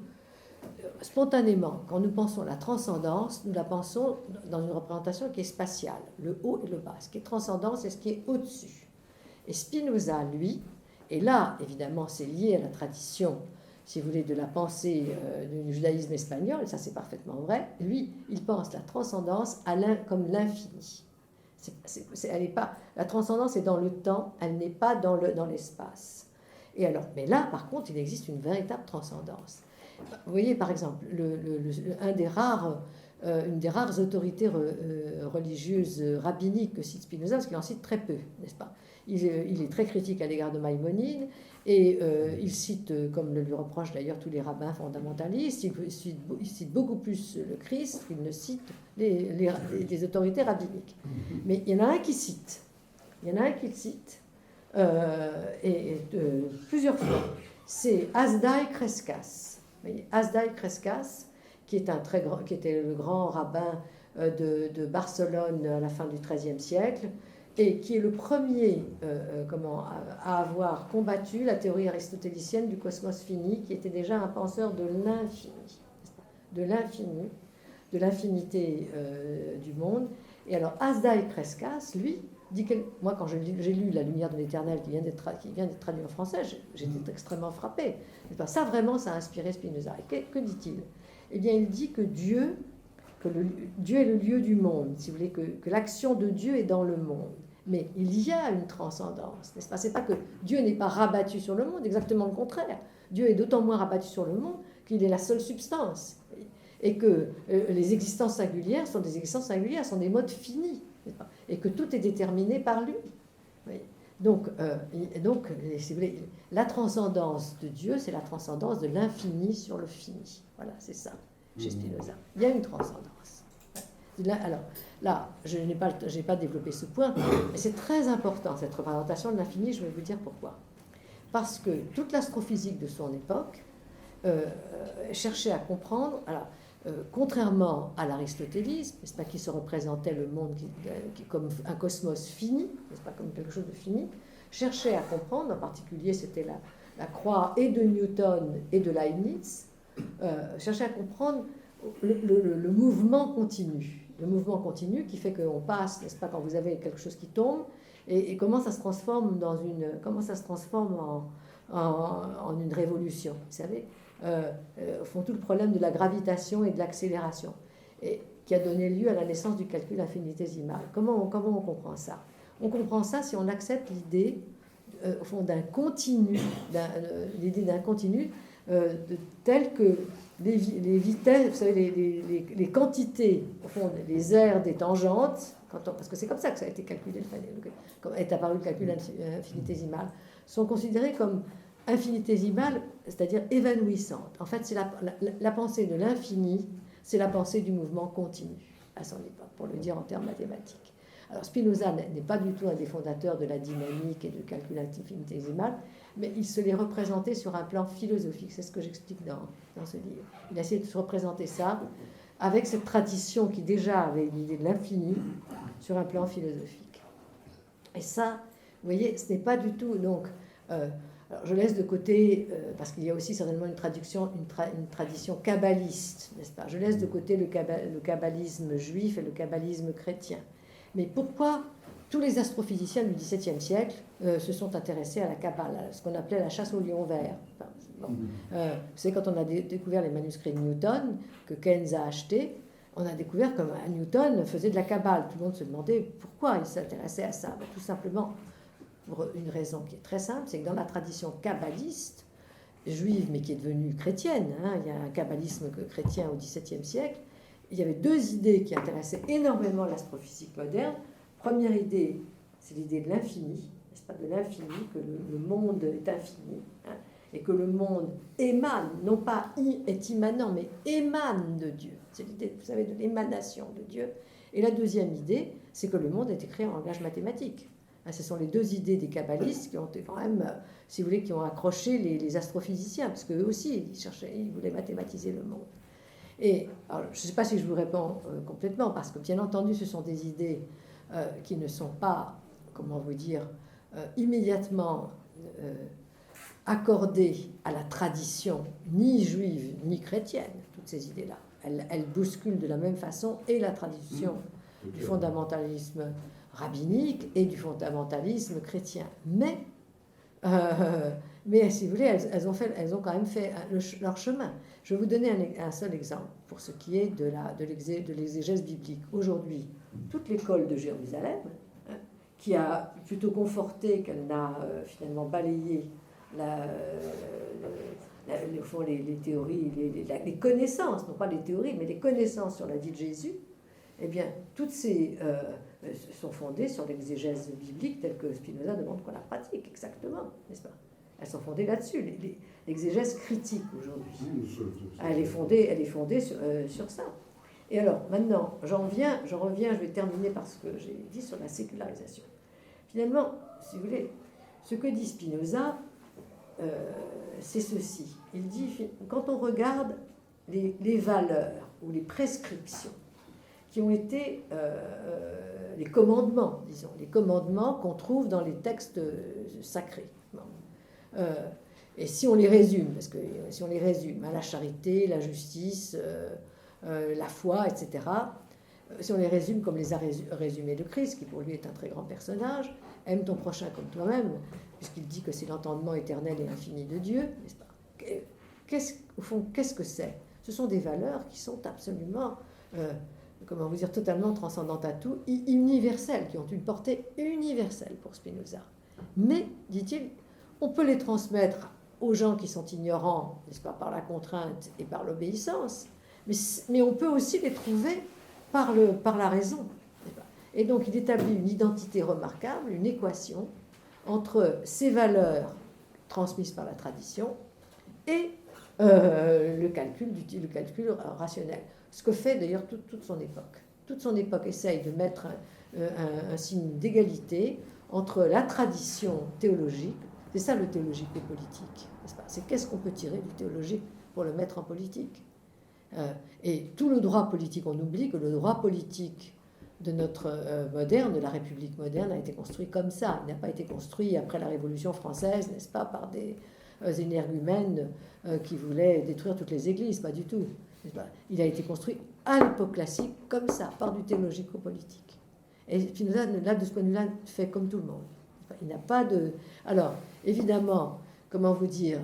spontanément, quand nous pensons à la transcendance, nous la pensons dans une représentation qui est spatiale, le haut et le bas. Ce qui est transcendant, c'est ce qui est au-dessus. Et Spinoza, lui, et là, évidemment, c'est lié à la tradition, si vous voulez, de la pensée du judaïsme espagnol, et ça c'est parfaitement vrai, lui, il pense la transcendance comme l'infini. Elle n'est pas, la transcendance est dans le temps, elle n'est pas dans l'espace. Et alors, mais là, par contre, il existe une véritable transcendance. Vous voyez, par exemple, une des rares autorités religieuses rabbiniques que cite Spinoza, parce qu'il en cite très peu, n'est-ce pas? Il est très critique à l'égard de Maïmonide, et il cite, comme le lui reprochent d'ailleurs tous les rabbins fondamentalistes, il cite beaucoup plus le Christ qu'il ne cite les autorités rabbiniques. Mais il y en a un qui cite. Plusieurs fois. C'est Asdai Crescas. Asdai Crescas, qui était le grand rabbin de Barcelone à la fin du XIIIe siècle, et qui est le premier à avoir combattu la théorie aristotélicienne du cosmos fini, qui était déjà un penseur de l'infinité du monde. Et alors Asdai Crescas, lui, dit que moi, quand j'ai lu La lumière de l'éternel qui vient d'être traduit en français, j'étais extrêmement frappé. Ça, vraiment, ça a inspiré Spinoza. Et que dit-il? Eh bien, il dit que Dieu est le lieu du monde, si vous voulez, que l'action de Dieu est dans le monde. Mais il y a une transcendance, n'est-ce pas? C'est pas que Dieu n'est pas rabattu sur le monde, exactement le contraire. Dieu est d'autant moins rabattu sur le monde qu'il est la seule substance. Et que les existences singulières sont des existences singulières, sont des modes finis. Et que tout est déterminé par lui. Oui. Donc, si vous voulez, la transcendance de Dieu, c'est la transcendance de l'infini sur le fini. Voilà, c'est ça, chez Spinoza. Il y a une transcendance. Alors, là, je n'ai pas développé ce point, mais c'est très important, cette représentation de l'infini, je vais vous dire pourquoi. Parce que toute l'astrophysique de son époque cherchait à comprendre... Alors, contrairement à l'aristotélisme, n'est-ce pas, qui se représentait le monde comme un cosmos fini, n'est-ce pas, comme quelque chose de fini, cherchait à comprendre, en particulier c'était la croix et de Newton et de Leibniz, cherchait à comprendre le mouvement continu. Le mouvement continu qui fait qu'on passe, n'est-ce pas, quand vous avez quelque chose qui tombe, et comment ça se transforme en une révolution, vous savez. Font tout le problème de la gravitation et de l'accélération, et qui a donné lieu à la naissance du calcul infinitésimal. Comment on comprend ça? On comprend ça si on accepte l'idée au fond d'un continu, l'idée d'un continu tel que les vitesses, vous savez, les quantités, au fond, les aires des tangentes, parce que c'est comme ça que ça a été calculé, comme est apparu le calcul infinitésimal, sont considérées comme infinitésimale, c'est-à-dire évanouissante. En fait, c'est la pensée de l'infini, c'est la pensée du mouvement continu à son époque, pour le dire en termes mathématiques. Alors Spinoza n'est pas du tout un des fondateurs de la dynamique et du calcul infinitésimal, mais il se l'est représenté sur un plan philosophique. C'est ce que j'explique dans ce livre. Il a essayé de se représenter ça avec cette tradition qui déjà avait une idée de l'infini sur un plan philosophique. Et ça, vous voyez, ce n'est pas du tout... Donc, alors je laisse de côté, parce qu'il y a aussi certainement une tradition kabbaliste, n'est-ce pas? Je laisse de côté le kabbalisme juif et le kabbalisme chrétien. Mais pourquoi tous les astrophysiciens du XVIIe siècle se sont intéressés à la Kabbale, à ce qu'on appelait la chasse au lion vert? Vous savez, quand on a découvert les manuscrits de Newton, que Keynes a achetés, on a découvert que Newton faisait de la Kabbale. Tout le monde se demandait pourquoi il s'intéressait à ça. Tout simplement pour une raison qui est très simple, c'est que dans la tradition kabbaliste, juive mais qui est devenue chrétienne, il y a un kabbalisme chrétien au XVIIe siècle, il y avait deux idées qui intéressaient énormément l'astrophysique moderne. Première idée, c'est l'idée de l'infini, n'est-ce pas, de l'infini, que le monde est infini, hein, et que le monde émane, non pas est immanent, mais émane de Dieu. C'est l'idée, vous savez, de l'émanation de Dieu. Et la deuxième idée, c'est que le monde a été créé en langage mathématique. Hein, ce sont les deux idées des kabbalistes qui ont été quand même, si vous voulez, qui ont accroché les astrophysiciens, parce qu'eux aussi, ils voulaient mathématiser le monde. Et alors, je ne sais pas si je vous réponds complètement, parce que bien entendu, ce sont des idées qui ne sont pas, comment vous dire, immédiatement accordées à la tradition ni juive ni chrétienne, toutes ces idées-là. Elles bousculent de la même façon et la tradition du fondamentalisme rabbinique et du fondamentalisme chrétien. Mais si vous voulez, elles ont quand même fait leur chemin. Je vais vous donner un seul exemple pour ce qui est de l'exégèse biblique. Aujourd'hui, toute l'école de Jérusalem, hein, qui a plutôt conforté qu'elle n'a finalement balayé les théories, les connaissances, non pas les théories, mais les connaissances sur la vie de Jésus, eh bien, toutes ces sont fondées sur l'exégèse biblique telle que Spinoza demande qu'on la pratique, exactement, n'est-ce pas? Elles sont fondées là-dessus, l'exégèse critique aujourd'hui. Elle est fondée sur ça. Et alors, maintenant, j'en reviens, je vais terminer par ce que j'ai dit sur la sécularisation. Finalement, si vous voulez, ce que dit Spinoza, c'est ceci. Il dit, quand on regarde les valeurs ou les prescriptions qui ont été les commandements, disons, les commandements qu'on trouve dans les textes sacrés. Et si on les résume, parce que si on les résume, la charité, la justice, la foi, etc., si on les résume comme les a résumés le Christ, qui pour lui est un très grand personnage, aime ton prochain comme toi-même, puisqu'il dit que c'est l'entendement éternel et infini de Dieu, n'est-ce pas? Au fond, qu'est-ce que c'est? Ce sont des valeurs qui sont absolument, comment vous dire, totalement transcendantes à tout, universelles, qui ont une portée universelle pour Spinoza. Mais, dit-il, on peut les transmettre aux gens qui sont ignorants, n'est-ce pas, par la contrainte et par l'obéissance, mais on peut aussi les trouver par la raison. Et donc, il établit une identité remarquable, une équation entre ces valeurs transmises par la tradition et le calcul rationnel. Ce que fait d'ailleurs toute son époque. Toute son époque essaye de mettre un signe d'égalité entre la tradition théologique, c'est ça le théologico-politique, n'est-ce pas? C'est qu'est-ce qu'on peut tirer du théologique pour le mettre en politique. Et tout le droit politique, on oublie que le droit politique de notre moderne, de la République moderne, a été construit comme ça. Il n'a pas été construit après la Révolution française, n'est-ce pas, par des énergumènes qui voulaient détruire toutes les églises, pas du tout. Il a été construit à l'époque classique comme ça, par du théologico-politique. Et Spinoza, là, de ce point de vue-là, fait comme tout le monde. Il n'a pas de... Alors, évidemment, comment vous dire,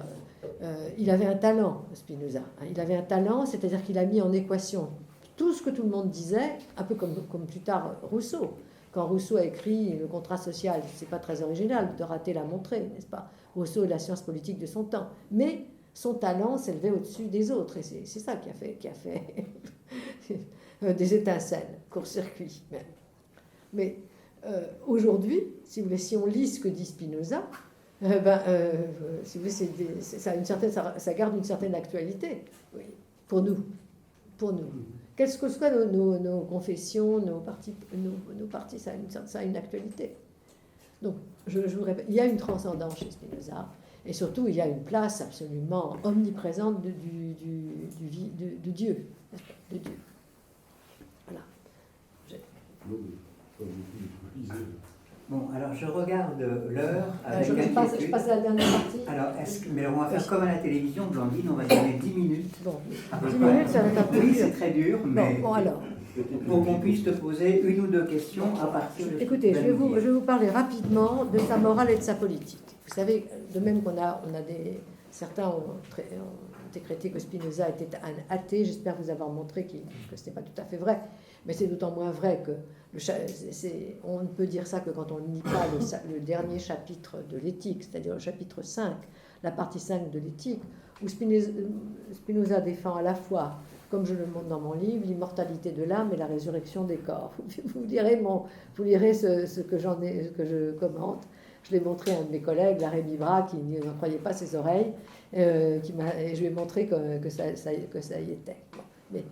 il avait un talent, Spinoza. Il avait un talent, c'est-à-dire qu'il a mis en équation tout ce que tout le monde disait, un peu comme plus tard Rousseau. Quand Rousseau a écrit Le contrat social, c'est pas très original, de rater l'a montré, n'est-ce pas? Rousseau est la science politique de son temps. Mais son talent s'élevait au-dessus des autres, et c'est ça qui a fait des étincelles, court-circuit même. Mais aujourd'hui, si vous voulez, si on lit ce que dit Spinoza, si vous voulez, ça garde une certaine actualité, oui, pour nous. Qu'est-ce que soient nos confessions, nos partis, ça a une actualité. Donc, je vous répète, il y a une transcendance chez Spinoza, et surtout, il y a une place absolument omniprésente de Dieu. De Dieu. Voilà. Bon, alors je regarde l'heure. Je passe à la dernière partie. Alors, mais on va faire comme à la télévision, Blandine, on va donner 10 minutes. Bon, 10 minutes, ça va être un peu dur. Oui, c'est très dur, mais bon, alors. Pour qu'on puisse te poser une ou deux questions à partir de... Écoutez, je vais vous parler rapidement de sa morale et de sa politique. Vous savez, de même certains ont décrété que Spinoza était un athée, j'espère vous avoir montré que ce n'était pas tout à fait vrai, mais c'est d'autant moins vrai que on ne peut dire ça que quand on ne lit pas le dernier chapitre de l'éthique, c'est-à-dire le chapitre 5, la partie 5 de l'éthique, où Spinoza défend à la fois, comme je le montre dans mon livre, l'immortalité de l'âme et la résurrection des corps. Vous lirez ce que je commente. Je l'ai montré à un de mes collègues, la Rémi Bras, qui n'en croyait pas ses oreilles, et je lui ai montré que ça y était. Bon. Mais,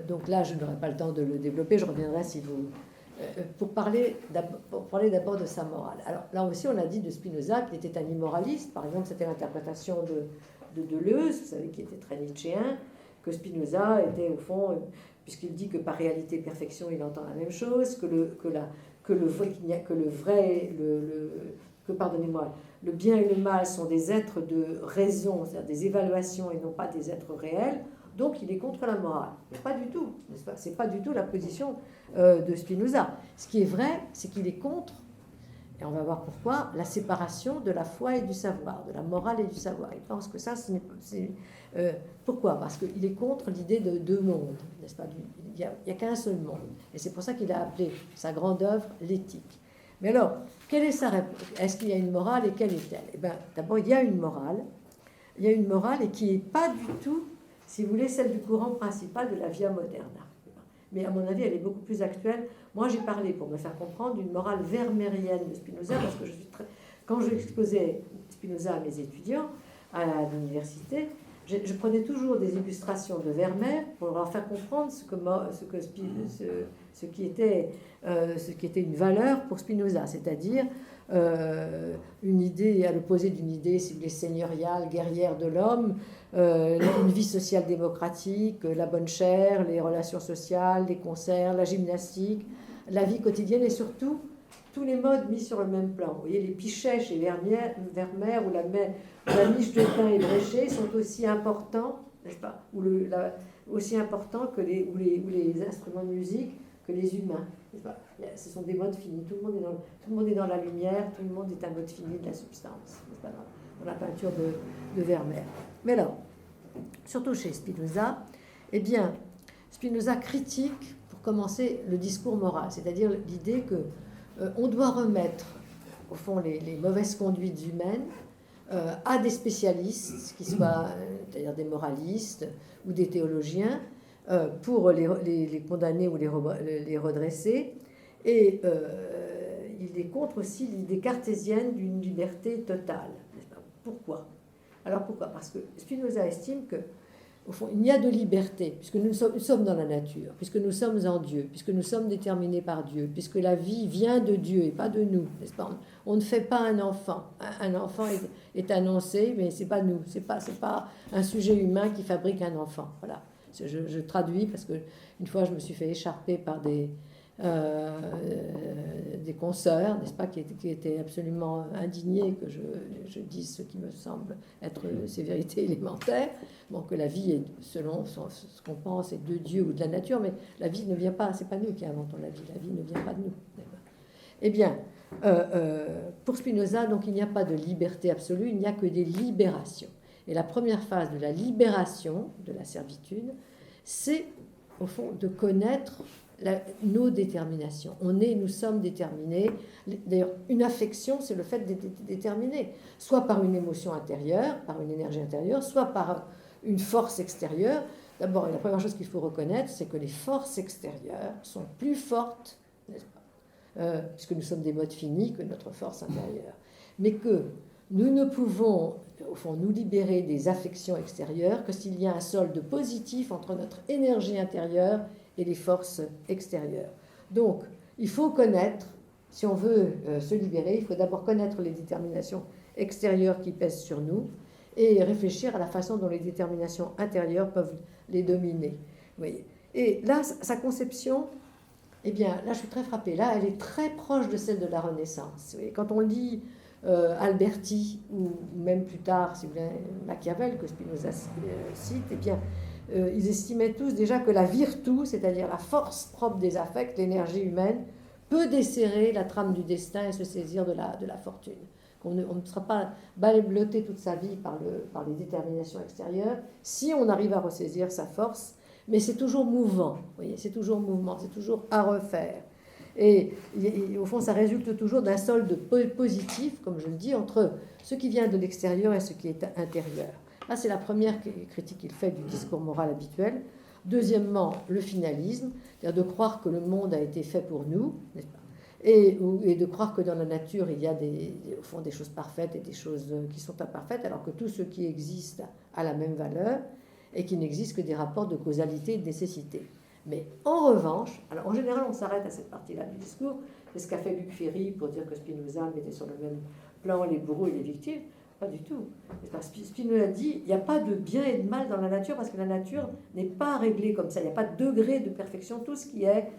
donc là, je n'aurai pas le temps de le développer, je reviendrai si vous... pour parler d'abord de sa morale. Alors là aussi, on a dit de Spinoza qu'il était un immoraliste. Par exemple, c'était l'interprétation de Deleuze, vous savez, qui était très nietzschéen, que Spinoza était au fond, puisqu'il dit que par réalité perfection, il entend la même chose, pardonnez-moi, le bien et le mal sont des êtres de raison, c'est-à-dire des évaluations et non pas des êtres réels. Donc il est contre la morale. Mais pas du tout, n'est-ce pas ? C'est pas du tout la position de Spinoza. Ce qui est vrai, c'est qu'il est contre, et on va voir pourquoi, la séparation de la foi et du savoir, de la morale et du savoir. Il pense que ça, pourquoi ? Parce qu'il est contre l'idée de deux mondes, n'est-ce pas ? Il n'y a qu'un seul monde. Et c'est pour ça qu'il a appelé sa grande œuvre l'éthique. Mais alors, quelle est sa réponse ? Est-ce qu'il y a une morale et quelle est-elle ? Eh bien, d'abord, il y a une morale. Il y a une morale et qui n'est pas du tout, si vous voulez, celle du courant principal de la Via Moderna. Mais à mon avis, elle est beaucoup plus actuelle. Moi, j'ai parlé, pour me faire comprendre, d'une morale vermeerienne de Spinoza, parce que quand je exposais Spinoza à mes étudiants à l'université, je prenais toujours des illustrations de Vermeer pour leur faire comprendre ce qui était une valeur pour Spinoza, c'est-à-dire une idée à l'opposé d'une idée, si vous voulez, seigneuriale, guerrière de l'homme, une vie sociale démocratique, la bonne chère, les relations sociales, les concerts, la gymnastique, la vie quotidienne et surtout tous les modes mis sur le même plan. Vous voyez, les pichets chez Vermeer ou la miche de pain ébréchée sont aussi importants, n'est-ce pas, aussi importants que les instruments de musique que les humains. N'est-ce pas ? Ce sont des modes finis. Tout le monde est dans la lumière, tout le monde est un mode fini de la substance, n'est-ce pas, dans la peinture de Vermeer. Mais alors, surtout chez Spinoza, eh bien, Spinoza critique, pour commencer, le discours moral, c'est-à-dire l'idée que on doit remettre, au fond, les mauvaises conduites humaines à des spécialistes, qui soient c'est-à-dire des moralistes ou des théologiens, pour les condamner ou les redresser. Et il est contre aussi l'idée cartésienne d'une liberté totale. Pourquoi ? Alors pourquoi ? Parce que Spinoza estime que, au fond, il n'y a de liberté, puisque nous sommes dans la nature, puisque nous sommes en Dieu, puisque nous sommes déterminés par Dieu, puisque la vie vient de Dieu et pas de nous, n'est-ce pas ? On ne fait pas un enfant. Un enfant est annoncé, mais c'est pas nous. C'est pas un sujet humain qui fabrique un enfant. Voilà. Je traduis parce que une fois je me suis fait écharper par des consoeurs, n'est-ce pas, qui étaient absolument indignés que je dise ce qui me semble être ces vérités élémentaires. Bon, que la vie est, selon ce qu'on pense, est de Dieu ou de la nature, mais la vie ne vient pas, c'est pas nous qui inventons la vie ne vient pas de nous. Eh bien, pour Spinoza, donc, il n'y a pas de liberté absolue, il n'y a que des libérations. Et la première phase de la libération de la servitude, c'est, au fond, de connaître nos déterminations. Nous sommes déterminés. D'ailleurs, une affection, c'est le fait d'être déterminé, soit par une émotion intérieure, par une énergie intérieure, soit par une force extérieure. D'abord, la première chose qu'il faut reconnaître, c'est que les forces extérieures sont plus fortes, n'est-ce pas, puisque nous sommes des modes finis, que notre force intérieure. Mais que nous ne pouvons, au fond, nous libérer des affections extérieures que s'il y a un solde positif entre notre énergie intérieure et les forces extérieures. Donc, il faut connaître, si on veut se libérer, il faut d'abord connaître les déterminations extérieures qui pèsent sur nous et réfléchir à la façon dont les déterminations intérieures peuvent les dominer. Vous voyez. Et là, sa conception, eh bien, là, je suis très frappée. Là, elle est très proche de celle de la Renaissance. Vous voyez. Quand on lit Alberti, ou même plus tard, si vous voulez, Machiavel, que Spinoza cite, eh bien, ils estimaient tous déjà que la virtu, c'est-à-dire la force propre des affects, l'énergie humaine, peut desserrer la trame du destin et se saisir de la fortune. On ne sera pas blotté toute sa vie par les déterminations extérieures si on arrive à ressaisir sa force, mais c'est toujours mouvant, vous voyez, c'est toujours mouvement, c'est toujours à refaire. Et au fond, ça résulte toujours d'un solde positif, comme je le dis, entre ce qui vient de l'extérieur et ce qui est intérieur. Là, c'est la première critique qu'il fait du discours moral habituel. Deuxièmement, le finalisme, c'est-à-dire de croire que le monde a été fait pour nous, n'est-ce pas ? et de croire que dans la nature, il y a au fond des choses parfaites et des choses qui sont imparfaites, alors que tout ce qui existe a la même valeur et qu'il n'existe que des rapports de causalité et de nécessité. Mais en revanche, alors en général, on s'arrête à cette partie-là du discours, c'est ce qu'a fait Luc Ferry pour dire que Spinoza mettait sur le même plan les bourreaux et les victimes. Pas du tout. Spinoza dit il n'y a pas de bien et de mal dans la nature parce que la nature n'est pas réglée comme ça. Il n'y a pas de degré de perfection. Tout ce qui est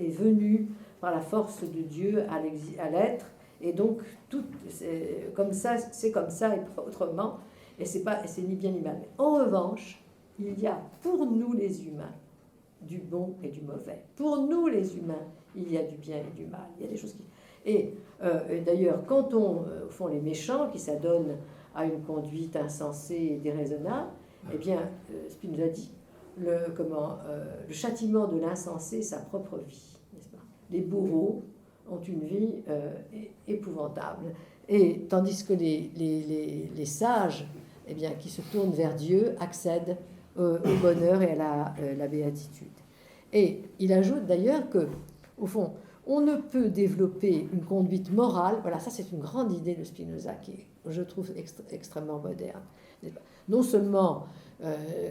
venu par la force de Dieu à l'être. Et donc, tout, c'est comme ça et pas autrement. Et c'est ni bien ni mal. Mais en revanche, il y a pour nous les humains du bon et du mauvais. Pour nous les humains, il y a du bien et du mal. Il y a des choses qui... Et d'ailleurs, quand au fond, les méchants qui s'adonnent à une conduite insensée et déraisonnable, eh bien, Spinoza dit, le châtiment de l'insensé, sa propre vie, n'est-ce pas ? Les bourreaux ont une vie épouvantable. Et tandis que les sages, eh bien, qui se tournent vers Dieu, accèdent au bonheur et à la béatitude. Et il ajoute d'ailleurs que, au fond, on ne peut développer une conduite morale. Voilà, ça c'est une grande idée de Spinoza qui est, je trouve, extrêmement moderne. Non seulement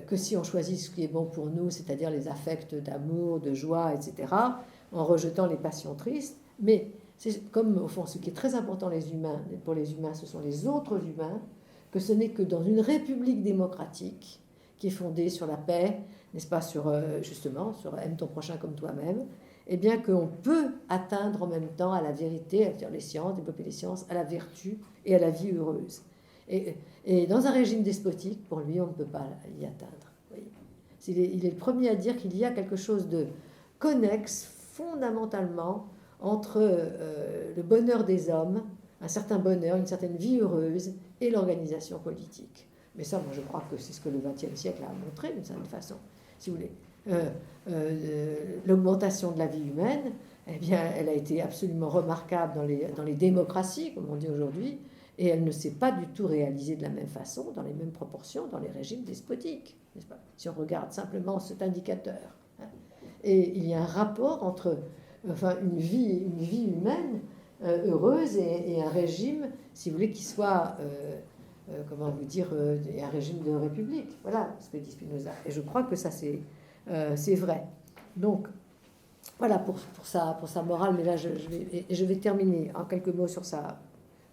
que si on choisit ce qui est bon pour nous, c'est-à-dire les affects d'amour, de joie, etc., en rejetant les passions tristes, mais c'est comme, au fond, ce qui est très important pour les humains, ce sont les autres humains, que ce n'est que dans une république démocratique qui est fondée sur la paix, n'est-ce pas, justement, sur aime ton prochain comme toi-même, eh bien qu'on peut atteindre en même temps à la vérité, c'est-à-dire les sciences, développer les sciences, à la vertu et à la vie heureuse. Et dans un régime despotique, pour lui, on ne peut pas y atteindre. Il est le premier à dire qu'il y a quelque chose de connexe fondamentalement entre le bonheur des hommes, un certain bonheur, une certaine vie heureuse et l'organisation politique. Mais ça, moi, je crois que c'est ce que le XXe siècle a montré d'une certaine façon, si vous voulez. L'augmentation de la vie humaine, eh bien, elle a été absolument remarquable dans les démocraties, comme on dit aujourd'hui, et elle ne s'est pas du tout réalisée de la même façon, dans les mêmes proportions, dans les régimes despotiques, n'est-ce pas ? Si on regarde simplement cet indicateur. Et il y a un rapport entre une vie humaine heureuse et un régime, si vous voulez, qui soit... comment vous dire, un régime de république. Voilà ce que dit Spinoza. Et je crois que ça, c'est vrai. Donc, voilà pour sa morale, mais là, je vais terminer en quelques mots sur sa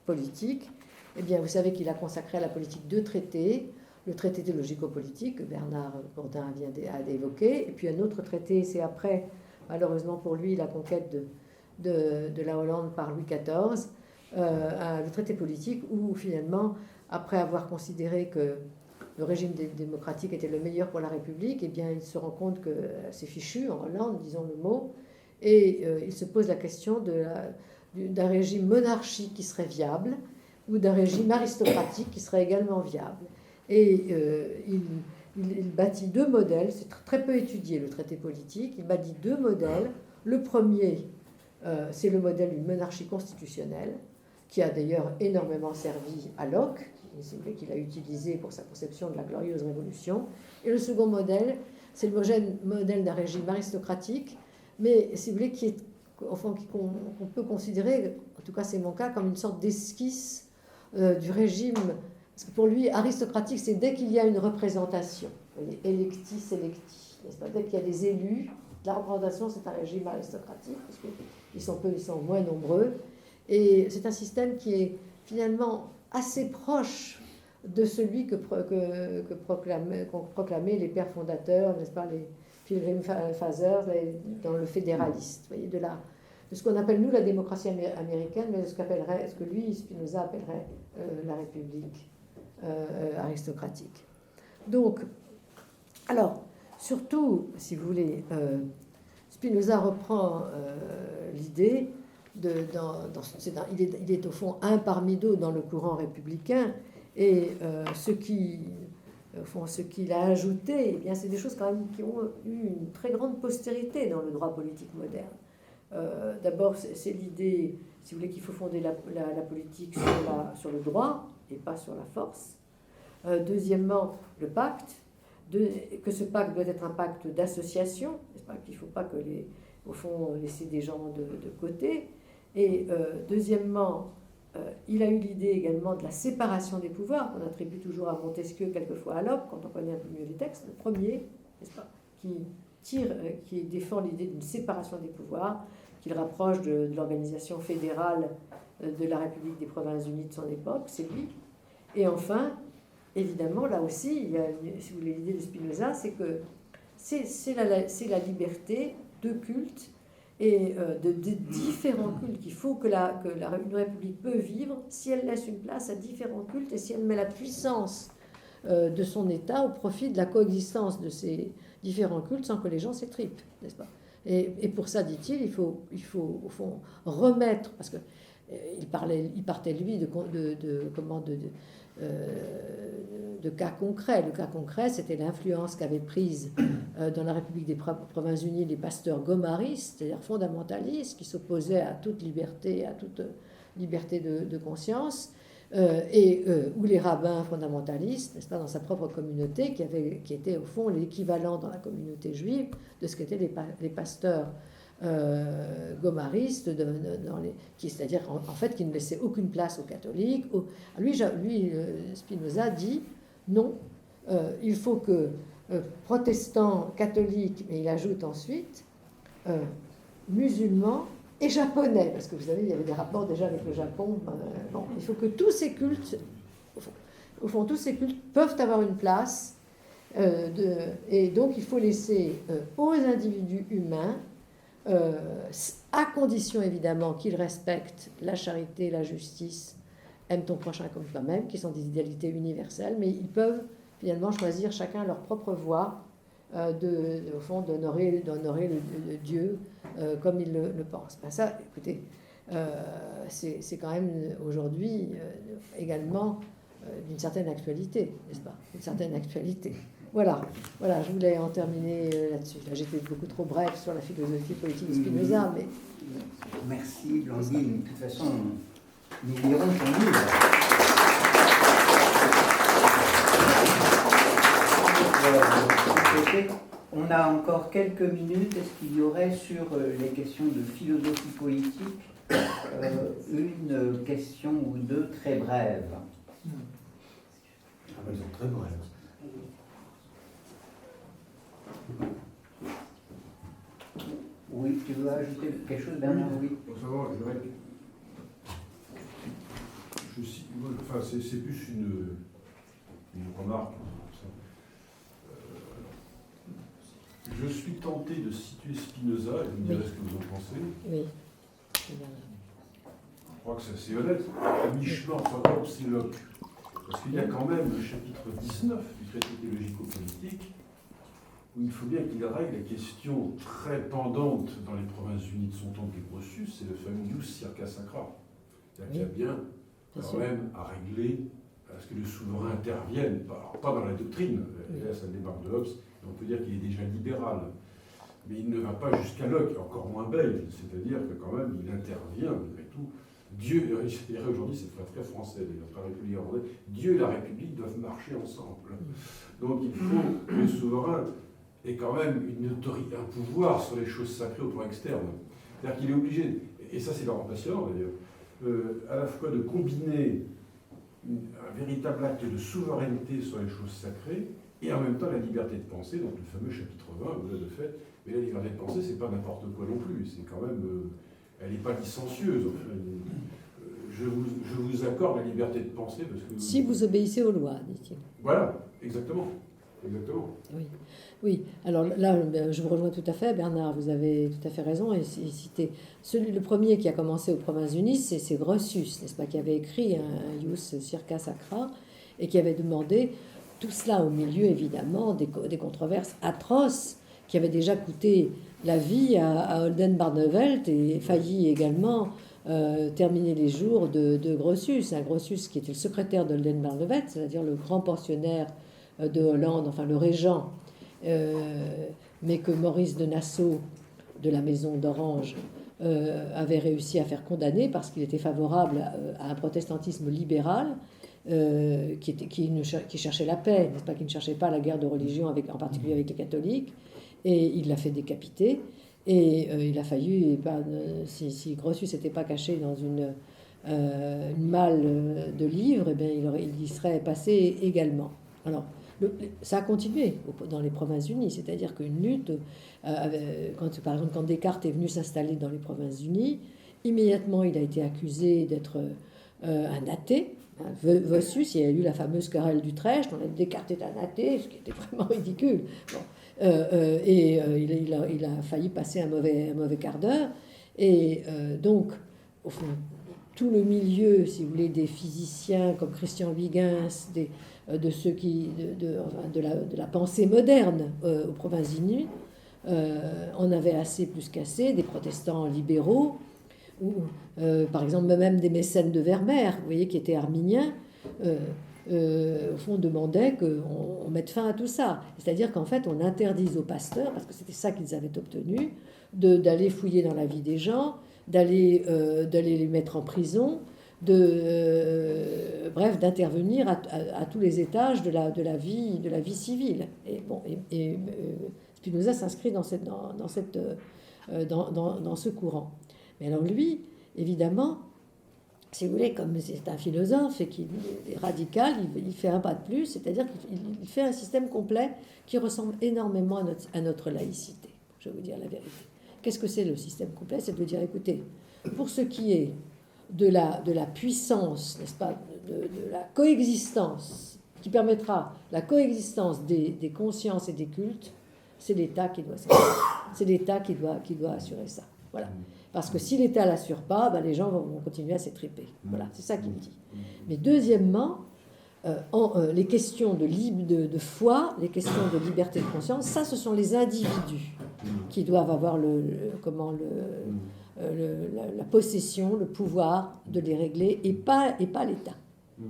politique. Eh bien, vous savez qu'il a consacré à la politique 2 traités. Le traité théologico-politique que Bernard Bourdin vient d'évoquer, et puis un autre traité, c'est après, malheureusement pour lui, la conquête de la Hollande par Louis XIV, le traité politique où finalement, après avoir considéré que le régime démocratique était le meilleur pour la République, eh bien, il se rend compte que c'est fichu en Hollande, disons le mot, et il se pose la question d'un régime monarchique qui serait viable ou d'un régime aristocratique qui serait également viable. Et il bâtit 2 modèles, c'est très peu étudié le traité politique, il bâtit 2 modèles. Le premier, c'est le modèle d'une monarchie constitutionnelle, qui a d'ailleurs énormément servi à Locke, qu'il a utilisé pour sa conception de la glorieuse révolution. Et le second modèle, c'est le modèle d'un régime aristocratique, mais si vous voulez, qu'on peut considérer, en tout cas c'est mon cas, comme une sorte d'esquisse du régime. Parce que pour lui, aristocratique, c'est dès qu'il y a une représentation, vous voyez, electi, selecti, n'est-ce pas ? Dès qu'il y a des élus, la représentation, c'est un régime aristocratique, parce qu'ils sont moins nombreux. Et c'est un système qui est finalement assez proche de celui qu'ont proclamé les pères fondateurs, n'est-ce pas, les Pilgrim Fathers, dans le fédéraliste, vous voyez, de ce qu'on appelle nous la démocratie américaine, mais de ce que lui, Spinoza, appellerait la République aristocratique. Donc, alors, surtout, si vous voulez, Spinoza reprend l'idée il est au fond un parmi d'autres dans le courant républicain, et ce qu'il a ajouté, eh bien, c'est des choses quand même qui ont eu une très grande postérité dans le droit politique moderne. D'abord, c'est l'idée, si vous voulez, qu'il faut fonder la politique sur le droit et pas sur la force. Deuxièmement, le pacte, que ce pacte doit être un pacte d'association, n'est-ce pas, qu'il ne faut pas au fond, laisser des gens de côté. Et deuxièmement, il a eu l'idée également de la séparation des pouvoirs, qu'on attribue toujours à Montesquieu, quelquefois à Locke, quand on connaît un peu mieux les textes. Le premier, n'est-ce pas, qui défend l'idée d'une séparation des pouvoirs, qu'il rapproche de l'organisation fédérale de la République des Provinces-Unies de son époque, c'est lui. Et enfin, évidemment, là aussi, il y a, si vous voulez, l'idée de Spinoza, c'est que c'est la liberté de culte et de différents cultes qu'il faut que une république peut vivre si elle laisse une place à différents cultes et si elle met la puissance de son État au profit de la coexistence de ces différents cultes sans que les gens s'étripent, n'est-ce pas? Et pour ça, dit-il, il faut au fond remettre, parce que il partait lui de cas concrets. Le cas concret, c'était l'influence qu'avaient prise dans la République des Provinces-Unies les pasteurs gomaristes, c'est-à-dire fondamentalistes, qui s'opposaient à toute liberté, de conscience, ou les rabbins fondamentalistes, n'est-ce pas, dans sa propre communauté, qui était au fond l'équivalent dans la communauté juive de ce qu'étaient les pasteurs gomaristes, c'est-à-dire en fait qui ne laissaient aucune place aux catholiques. Lui, Spinoza dit non, il faut que protestants, catholiques, mais il ajoute ensuite musulmans et japonais, parce que vous savez, il y avait des rapports déjà avec le Japon. Il faut que tous ces cultes, au fond, tous ces cultes peuvent avoir une place, et donc il faut laisser aux individus humains, à condition évidemment qu'ils respectent la charité, la justice, aime ton prochain comme toi-même, qui sont des idéalités universelles, mais ils peuvent finalement choisir chacun leur propre voie, au fond, d'honorer le Dieu comme ils le pensent. Ben ça, écoutez, c'est quand même aujourd'hui également d'une certaine actualité, n'est-ce pas? Une certaine actualité. Voilà, je voulais en terminer là-dessus. Là, j'étais beaucoup trop bref sur la philosophie politique de Spinoza, mais... Merci, Blandine. De toute façon, nous lirons ton livre. On a encore quelques minutes. Est-ce qu'il y aurait sur les questions de philosophie politique une question ou deux très brèves? Ils sont très brèves. Oui, tu veux ajouter quelque chose, Bernard? Oui. Pour savoir, c'est plus une remarque. Je suis tenté de situer Spinoza, et vous me direz ce que vous en pensez. Oui. Je crois que c'est assez honnête. À mi-chemin entre Hobbes et Locke. Parce qu'il y a quand même le chapitre 19 du traité théologico-politique, où il faut bien qu'il règle la question très pendante dans les Provinces-Unies de son temps de Grotius, c'est le fameux Ius Circa Sacra. C'est-à-dire qu'il y a bien quand même à régler à ce que le souverain intervienne, pas dans la doctrine, et là ça débarque de Hobbes, et on peut dire qu'il est déjà libéral, mais il ne va pas jusqu'à Locke, encore moins belge, c'est-à-dire que quand même il intervient malgré tout. Dieu, je dirais aujourd'hui, c'est très français, notre République irlandaise, Dieu et la République doivent marcher ensemble. Donc il faut que le souverain ait quand même une autorité, un pouvoir sur les choses sacrées au plan externe. C'est-à-dire qu'il est obligé, et ça c'est vraiment passionnant d'ailleurs, à la fois de combiner un véritable acte de souveraineté sur les choses sacrées et en même temps la liberté de penser, donc le fameux chapitre 20, au-delà de fait, mais la liberté de penser, c'est pas n'importe quoi non plus, c'est quand même, elle n'est pas licencieuse. Enfin, je vous accorde la liberté de penser parce que... Si vous obéissez aux lois, dit-il. Voilà, exactement. Exactement. Oui. Alors là, je vous rejoins tout à fait, Bernard, vous avez tout à fait raison. Et cité le premier qui a commencé aux Provinces-Unies, c'est Grotius, n'est-ce pas, qui avait écrit un Ius Circa Sacra et qui avait demandé tout cela au milieu, évidemment, des controverses atroces qui avaient déjà coûté la vie à Holden Barnevelt et failli également terminer les jours de Grotius. Grotius qui était le secrétaire d'Holden Barnevelt, c'est-à-dire le grand pensionnaire de Hollande, enfin le régent, mais que Maurice de Nassau, de la maison d'Orange, avait réussi à faire condamner parce qu'il était favorable à un protestantisme libéral qui cherchait la paix, n'est-ce pas, qui ne cherchait pas la guerre de religion, en particulier avec les catholiques, et il l'a fait décapiter. Et il a fallu, si Grotius n'était pas caché dans une malle de livres, eh bien, il y serait passé également. Alors, ça a continué dans les Provinces-Unies, c'est-à-dire qu'une lutte, par exemple, quand Descartes est venu s'installer dans les Provinces-Unies, immédiatement il a été accusé d'être un athée. Vossius, il y a eu la fameuse querelle d'Utrecht, on a dit Descartes est un athée, ce qui était vraiment ridicule. Bon. Il a failli passer un mauvais quart d'heure. Et donc, au fond, tout le milieu, si vous voulez, des physiciens comme Christian Huygens, de ceux de la pensée moderne aux Provinces-Unies, en avait assez plus qu'assez, des protestants libéraux, ou par exemple même des mécènes de Vermeer, vous voyez, qui étaient arminiens, au fond demandaient qu'on mette fin à tout ça. C'est-à-dire qu'en fait on interdise aux pasteurs, parce que c'était ça qu'ils avaient obtenu, d'aller fouiller dans la vie des gens, d'aller les mettre en prison, bref, d'intervenir à tous les étages de la vie civile. Et bon, Spinoza s'inscrit dans ce courant. Mais alors lui, évidemment, si vous voulez, comme c'est un philosophe et qu'il est radical, il fait un pas de plus, c'est-à-dire qu'il fait un système complet qui ressemble énormément à notre laïcité. Je vais vous dire la vérité. Qu'est-ce que c'est le système complet? C'est de dire, écoutez, pour ce qui est de la puissance, n'est-ce pas, de la coexistence, qui permettra la coexistence des consciences et des cultes, c'est l'État qui doit c'est l'État qui doit assurer ça. Voilà. Parce que si l'État ne l'assure pas, ben les gens vont continuer à s'étriper. Voilà, c'est ça qu'il me dit. Mais deuxièmement, les questions de foi, les questions de liberté de conscience, ça, ce sont les individus qui doivent avoir la possession, le pouvoir de les régler, et pas l'État.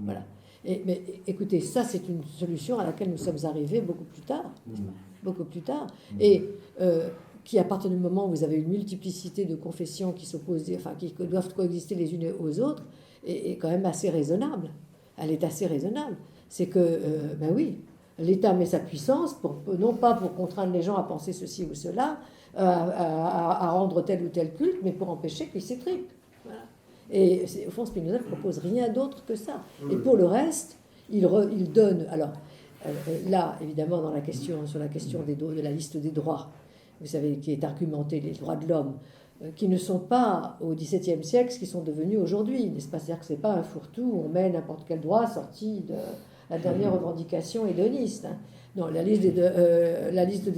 Voilà. Mais écoutez, ça, c'est une solution à laquelle nous sommes arrivés beaucoup plus tard. Beaucoup plus tard. Et qui, à partir du moment où vous avez une multiplicité de confessions qui s'opposent, enfin, qui doivent coexister les unes aux autres, est quand même assez raisonnable. Elle est assez raisonnable. C'est que, ben oui, l'État met sa puissance, non pas pour contraindre les gens à penser ceci ou cela, à rendre tel ou tel culte, mais pour empêcher qu'ils s'étripent. Voilà. Et au fond, Spinoza ne propose rien d'autre que ça. Et pour le reste, il donne... Alors, là, évidemment, sur la question de la liste des droits, vous savez, qui est argumentée, les droits de l'homme, qui ne sont pas au XVIIe siècle ce qu'ils sont devenus aujourd'hui, n'est-ce pas? C'est-à-dire que ce n'est pas un fourre-tout où on met n'importe quel droit sorti de la dernière revendication hédoniste. Hein. Non, la liste des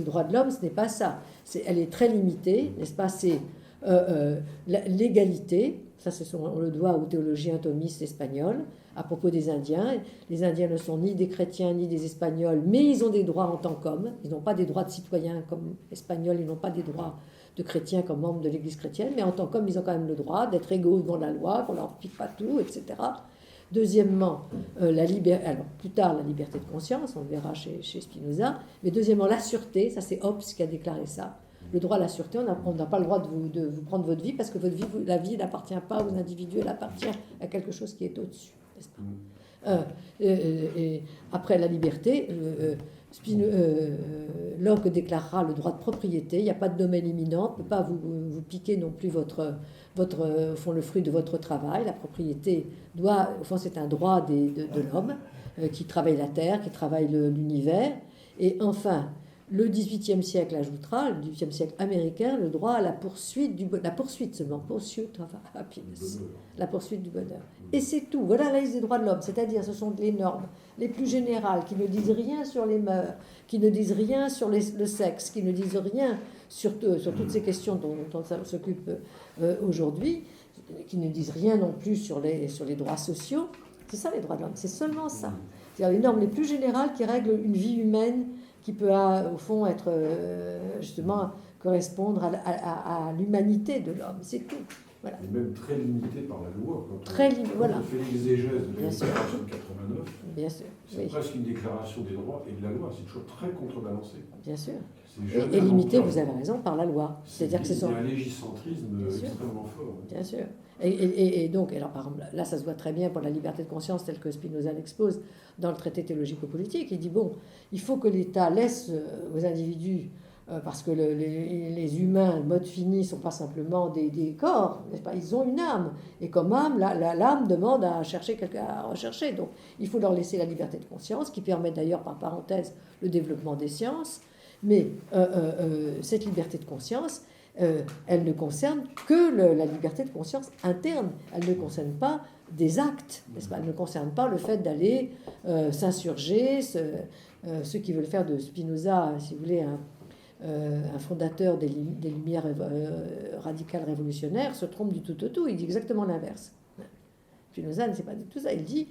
droits de l'homme, ce n'est pas ça. Elle est très limitée, n'est-ce pas? C'est l'égalité, ça on le doit aux théologiens thomistes espagnols, à propos des Indiens. Les Indiens ne sont ni des chrétiens ni des Espagnols, mais ils ont des droits en tant qu'hommes. Ils n'ont pas des droits de citoyens comme Espagnols, ils n'ont pas des droits de chrétiens comme membres de l'Église chrétienne, mais en tant qu'hommes, ils ont quand même le droit d'être égaux devant la loi, qu'on leur pique pas tout, etc. Deuxièmement, alors plus tard, la liberté de conscience, on le verra chez Spinoza. Mais deuxièmement, la sûreté, ça c'est Hobbes qui a déclaré ça. Le droit à la sûreté, on n'a pas le droit de vous prendre votre vie, parce que la vie n'appartient pas aux individus, elle appartient à quelque chose qui est au-dessus. N'est-ce pas? Et après la liberté, Locke déclarera le droit de propriété. Il n'y a pas de domaine imminent, on ne peut pas vous piquer non plus au fond, le fruit de votre travail. La propriété au fond, c'est un droit de l'homme qui travaille la terre, qui travaille l'univers. Et enfin, le XVIIIe siècle ajoutera, le XVIIIe siècle américain, le droit à la poursuite seulement, pursuit of happiness, la poursuite du bonheur. Et c'est tout. Voilà la liste des droits de l'homme, c'est-à-dire ce sont les normes les plus générales qui ne disent rien sur les mœurs, qui ne disent rien sur le sexe, qui ne disent rien sur toutes ces questions dont on s'occupe aujourd'hui, qui ne disent rien non plus sur les droits sociaux. C'est ça les droits de l'homme, c'est seulement ça. C'est-à-dire les normes les plus générales qui règlent une vie humaine qui peut, au fond, être justement correspondre à l'humanité de l'homme. C'est tout. Voilà. Et même très limité par la loi. Quand on fait l'exégèse de la déclaration de 89, bien sûr, c'est presque une déclaration des droits et de la loi. C'est toujours très contrebalancé. Bien sûr. Et limité, vous avez raison, par la loi. C'est-à-dire que c'est un légicentrisme extrêmement fort. Bien sûr. Et donc, alors, par exemple, là, ça se voit très bien pour la liberté de conscience, telle que Spinoza l'expose dans le traité théologico-politique. Il dit, bon, il faut que l'État laisse aux individus parce que les humains, le mode fini, ne sont pas simplement des corps, n'est-ce pas? Ils ont une âme. Et comme âme, l'âme demande à rechercher. Donc, il faut leur laisser la liberté de conscience, qui permet d'ailleurs, par parenthèse, le développement des sciences. Mais cette liberté de conscience, elle ne concerne que la liberté de conscience interne. Elle ne concerne pas des actes, n'est-ce pas? Elle ne concerne pas le fait d'aller s'insurger. Ceux qui veulent faire de Spinoza, si vous voulez, un fondateur des Lumières radicales révolutionnaires, se trompe du tout au tout. Il dit exactement l'inverse. Spinoza ne sait pas du tout ça. Il dit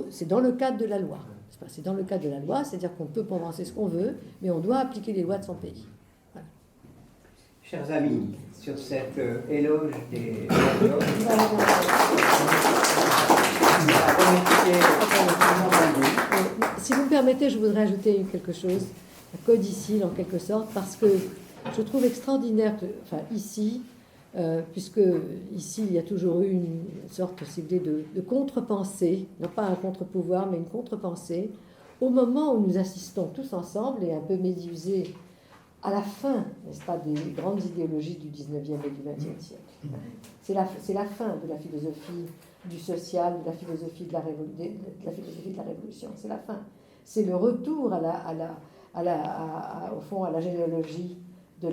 c'est dans le cadre de la loi. C'est dans le cadre de la loi, c'est-à-dire qu'on peut penser ce qu'on veut, mais on doit appliquer les lois de son pays. Voilà. Chers amis, sur cet éloge des si vous me permettez, je voudrais ajouter quelque chose, un codicile en quelque sorte, parce que je trouve extraordinaire que, ici, puisque ici il y a toujours eu une sorte, si vous voulez, de contre-pensée, non pas un contre-pouvoir, mais une contre-pensée, au moment où nous assistons tous ensemble et un peu médusés à la fin, n'est-ce pas, des grandes idéologies du 19e et du 20e siècle. C'est la fin de la philosophie du social, de la philosophie de la révolution. C'est la fin. C'est le retour au fond, à la généalogie des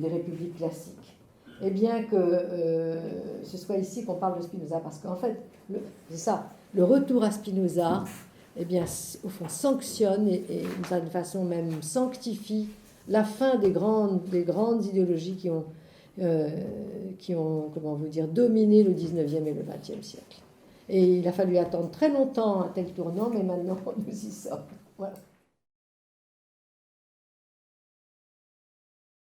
républiques classiques. Et bien que ce soit ici qu'on parle de Spinoza, parce qu'en fait, c'est ça, le retour à Spinoza, eh bien, au fond, sanctionne et d'une certaine façon même sanctifie la fin des grandes idéologies qui ont comment vous dire, dominé le 19e et le 20e siècle. Et il a fallu attendre très longtemps un tel tournant, mais maintenant nous y sommes. Voilà.